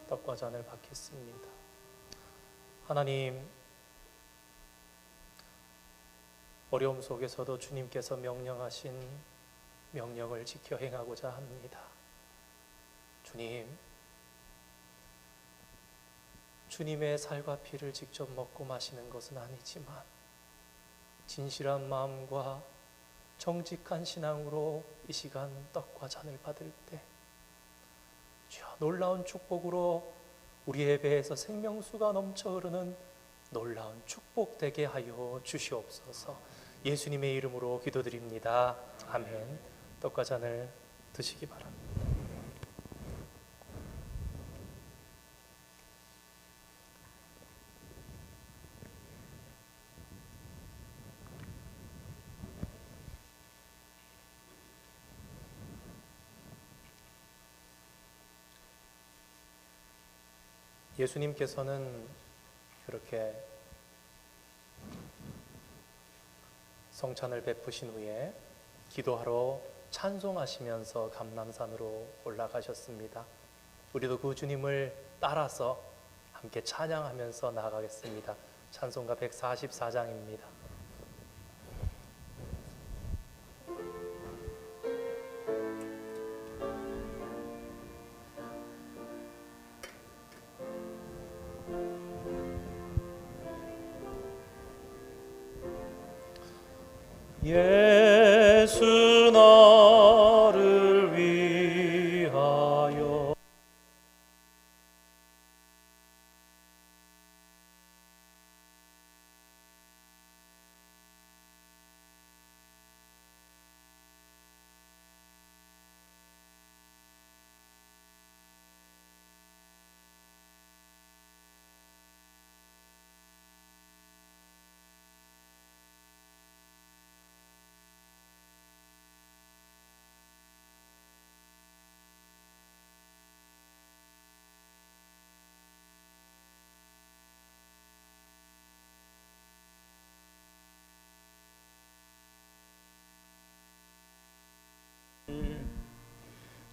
S1: 떡과 잔을 받겠습니다. 하나님, 어려움 속에서도 주님께서 명령하신 명령을 지켜 행하고자 합니다. 주님, 주님의 살과 피를 직접 먹고 마시는 것은 아니지만 진실한 마음과 정직한 신앙으로 이 시간 떡과 잔을 받을 때 주여, 놀라운 축복으로 우리의 배에서 생명수가 넘쳐 흐르는 놀라운 축복 되게 하여 주시옵소서. 예수님의 이름으로 기도드립니다. 아멘. 떡과 잔을 드시기 바랍니다. 예수님께서는 그렇게 성찬을 베푸신 후에 기도하러 찬송하시면서 감람산으로 올라가셨습니다. 우리도 그 주님을 따라서 함께 찬양하면서 나아가겠습니다. 찬송가 144장입니다. 예수 나를 위하여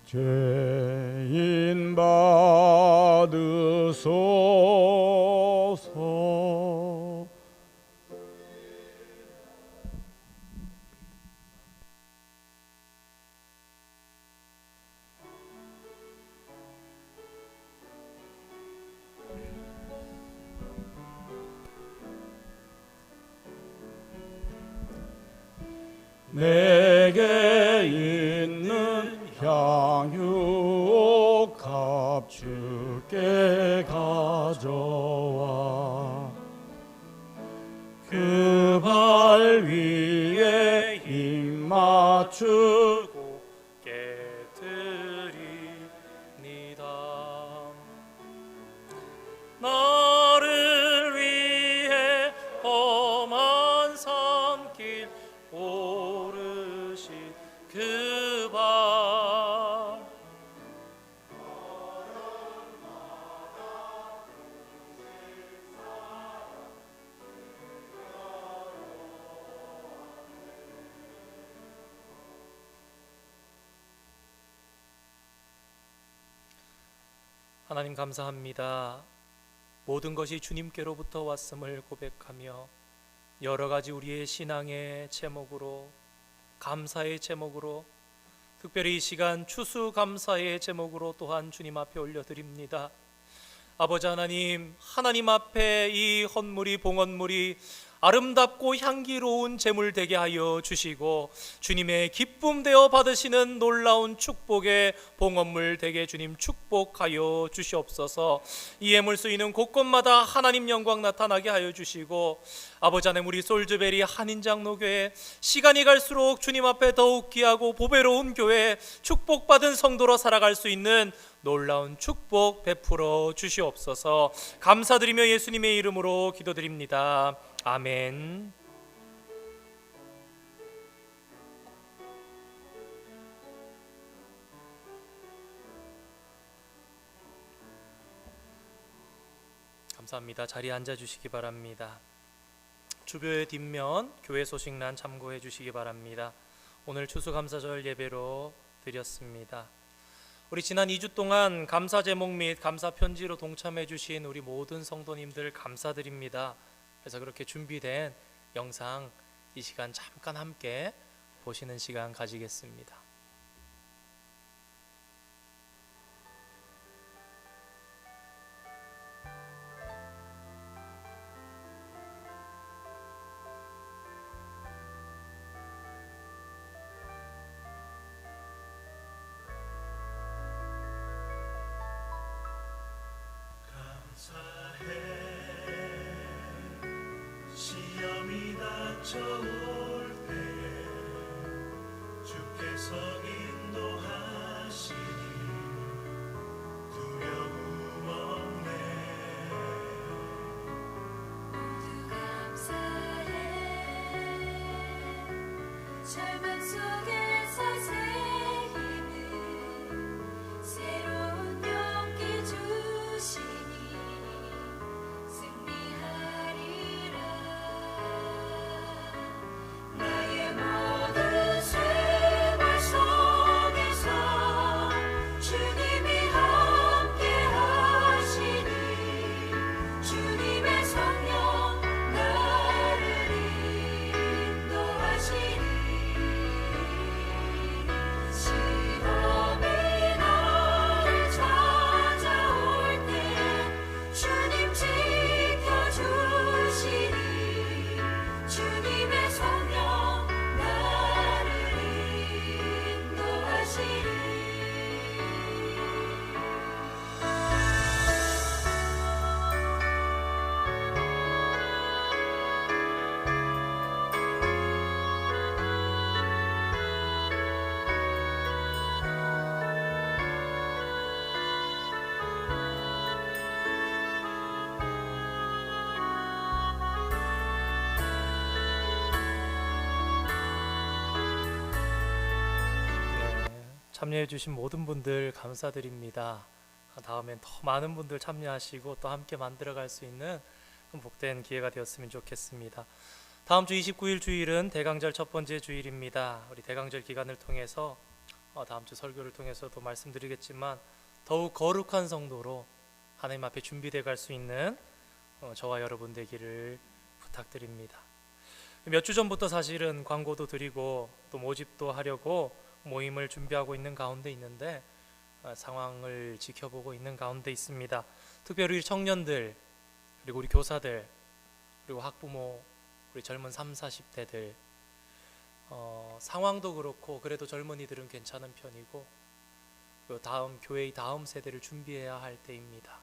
S2: 죄인 받으소서. 내게 있는 향유 값 주께 가져와 그 발 위에 힘 맞추고
S1: 깨뜨리니다. 나를 위해 험한 산길 오르신 그 발, 하나님 감사합니다. 모든 것이 주님께로부터 왔음을 고백하며 여러 가지 우리의 신앙의 제목으로, 감사의 제목으로, 특별히 이 시간 추수감사의 제목으로 또한 주님 앞에 올려드립니다. 아버지 하나님, 하나님 앞에 이 헌물이, 봉헌물이 아름답고 향기로운 제물 되게 하여 주시고 주님의 기쁨 되어 받으시는 놀라운 축복의 봉헌물 되게 주님 축복하여 주시옵소서. 이 예물 쓰이는 곳곳마다 하나님 영광 나타나게 하여 주시고 아버지 하나님, 우리 솔즈베리 한인장로교회 시간이 갈수록 주님 앞에 더욱 귀하고 보배로운 교회, 축복받은 성도로 살아갈 수 있는 놀라운 축복 베풀어 주시옵소서. 감사드리며 예수님의 이름으로 기도드립니다. 아멘. 감사합니다. 자리에 앉아 주시기 바랍니다. 주보의 뒷면 교회 소식란 참고해 주시기 바랍니다. 오늘 추수감사절 예배로 드렸습니다. 우리 지난 2주 동안 감사 제목 및 감사 편지로 동참해 주신 우리 모든 성도님들 감사드립니다. 그래서 그렇게 준비된 영상 이 시간 잠깐 함께 보시는 시간 가지겠습니다.
S4: 시험이 닥쳐올 때에 주께서 인도하시니 두려움 없네.
S5: 모두 감사해. 절망 속에서 새 힘을 새로운 용기 주시니 승리하리라. 나의 모든 생활 속에서 주님이 함께 하시니 주님의 성령 나를 인도하시니 시험이 나를 찾아올 때 주님 지켜주시니 주님의 성령 나를 인도하시니
S1: 참여해 주신 모든 분들 감사드립니다. 다음엔 더 많은 분들 참여하시고 또 함께 만들어갈 수 있는 복된 기회가 되었으면 좋겠습니다. 다음 주 29일 주일은 대강절 첫 번째 주일입니다. 우리 대강절 기간을 통해서 다음 주 설교를 통해서도 말씀드리겠지만 더욱 거룩한 성도로 하나님 앞에 준비돼 갈 수 있는 저와 여러분 되기를 부탁드립니다. 몇 주 전부터 사실은 광고도 드리고 또 모집도 하려고 모임을 준비하고 있는 가운데 있는데 상황을 지켜보고 있는 가운데 있습니다. 특별히 우리 청년들, 그리고 우리 교사들, 그리고 학부모, 우리 젊은 30, 40대들 상황도 그렇고 그래도 젊은이들은 괜찮은 편이고 다음 교회의 다음 세대를 준비해야 할 때입니다.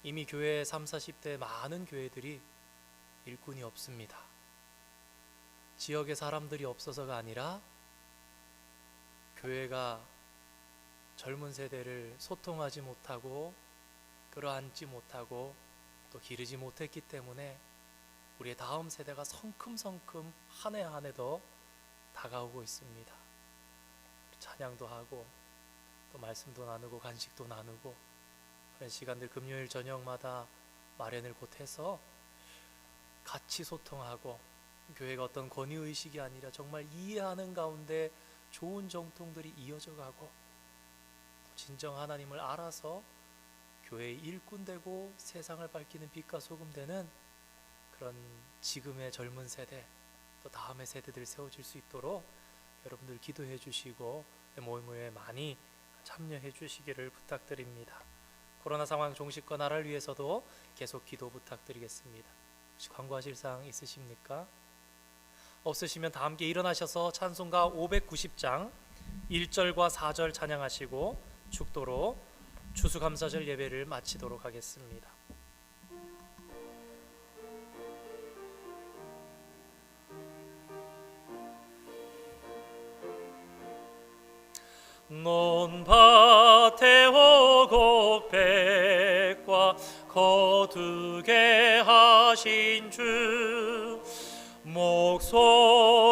S1: 이미 교회 30, 40대 많은 교회들이 일꾼이 없습니다. 지역에 사람들이 없어서가 아니라 교회가 젊은 세대를 소통하지 못하고 끌어안지 못하고 또 기르지 못했기 때문에 우리의 다음 세대가 성큼성큼 한 해 한 해 더 다가오고 있습니다. 찬양도 하고 또 말씀도 나누고 간식도 나누고 그런 시간들 금요일 저녁마다 마련을 곧해서 같이 소통하고 교회가 어떤 권위의식이 아니라 정말 이해하는 가운데 좋은 정통들이 이어져 가고 진정 하나님을 알아서 교회의 일꾼 되고 세상을 밝히는 빛과 소금 되는 그런 지금의 젊은 세대 또 다음의 세대들 세워질 수 있도록 여러분들 기도해 주시고 모임에 많이 참여해 주시기를 부탁드립니다. 코로나 상황 종식과 나라를 위해서도 계속 기도 부탁드리겠습니다. 혹시 광고하실 사항 있으십니까? 없으시면 다 함께 일어나셔서 찬송가 590장 1절과 4절 찬양하시고 축도로 추수감사절 예배를 마치도록 하겠습니다. 논밭에 호곡백과 거두게 하신 주 목소리가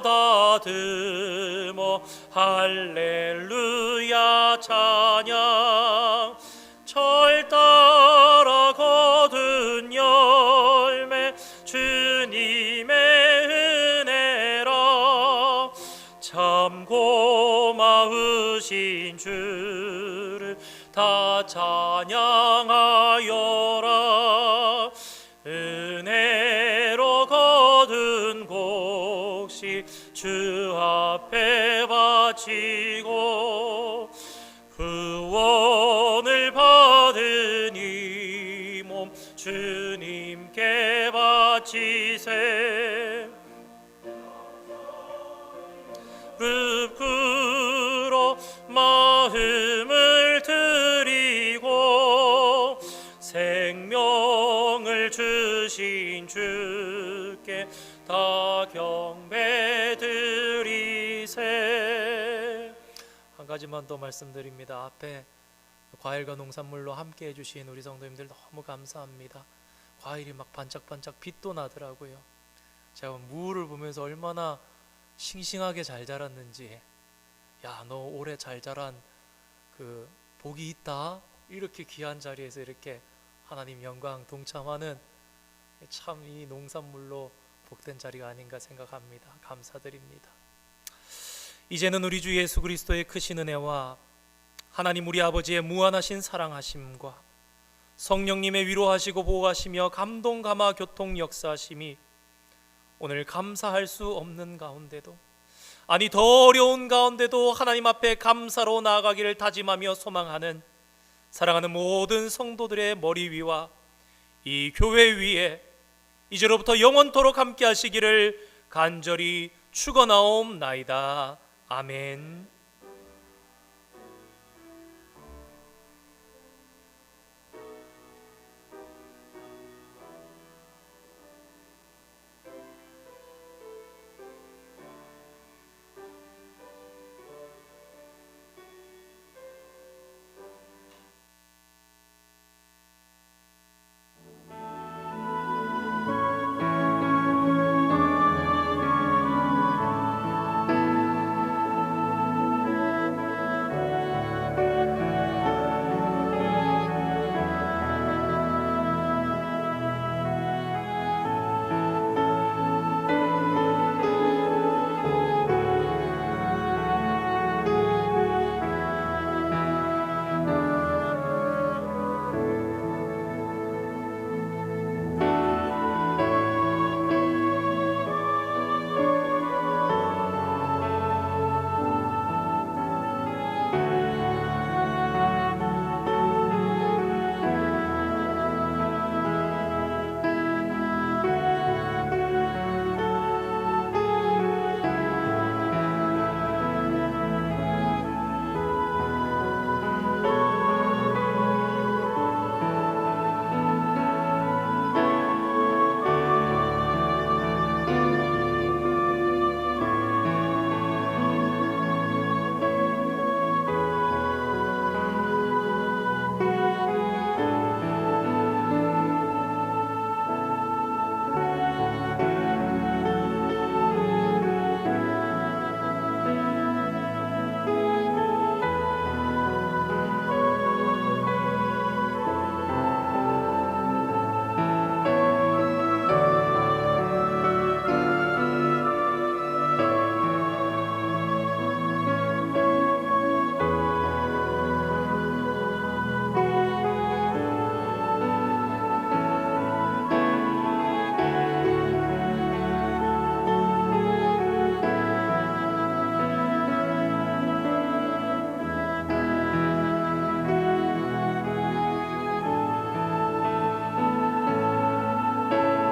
S1: 다듬어 할렐루야 찬양 철 따라 거둔 열매 주님의 은혜라 참고 고마우신 주를 다 찬양하여라. 은혜로 거둔 곡식 주 앞에 바치고 구원을 받은 이 몸 주님께 바치세. 무릎 꿇어 마음을 드리고 생명을 주신 주께 다 경배 드리세. 한 가지만 더 말씀드립니다. 앞에 과일과 농산물로 함께 해주신 우리 성도님들 너무 감사합니다. 과일이 막 반짝반짝 빛도 나더라고요. 제가 무를 보면서 얼마나 싱싱하게 잘 자랐는지, 야, 너 올해 잘 자란 그 복이 있다, 이렇게 귀한 자리에서 이렇게 하나님 영광 동참하는 참 이 농산물로 복된 자리가 아닌가 생각합니다. 감사드립니다. 이제는 우리 주 예수 그리스도의 크신 은혜와 하나님 우리 아버지의 무한하신 사랑하심과 성령님의 위로하시고 보호하시며 감동 감화 교통 역사하심이 오늘 감사할 수 없는 가운데도, 아니 더 어려운 가운데도 하나님 앞에 감사로 나아가기를 다짐하며 소망하는 사랑하는 모든 성도들의 머리 위와 이 교회 위에 이제로부터 영원토록 함께 하시기를 간절히 축원하옵나이다. 아멘.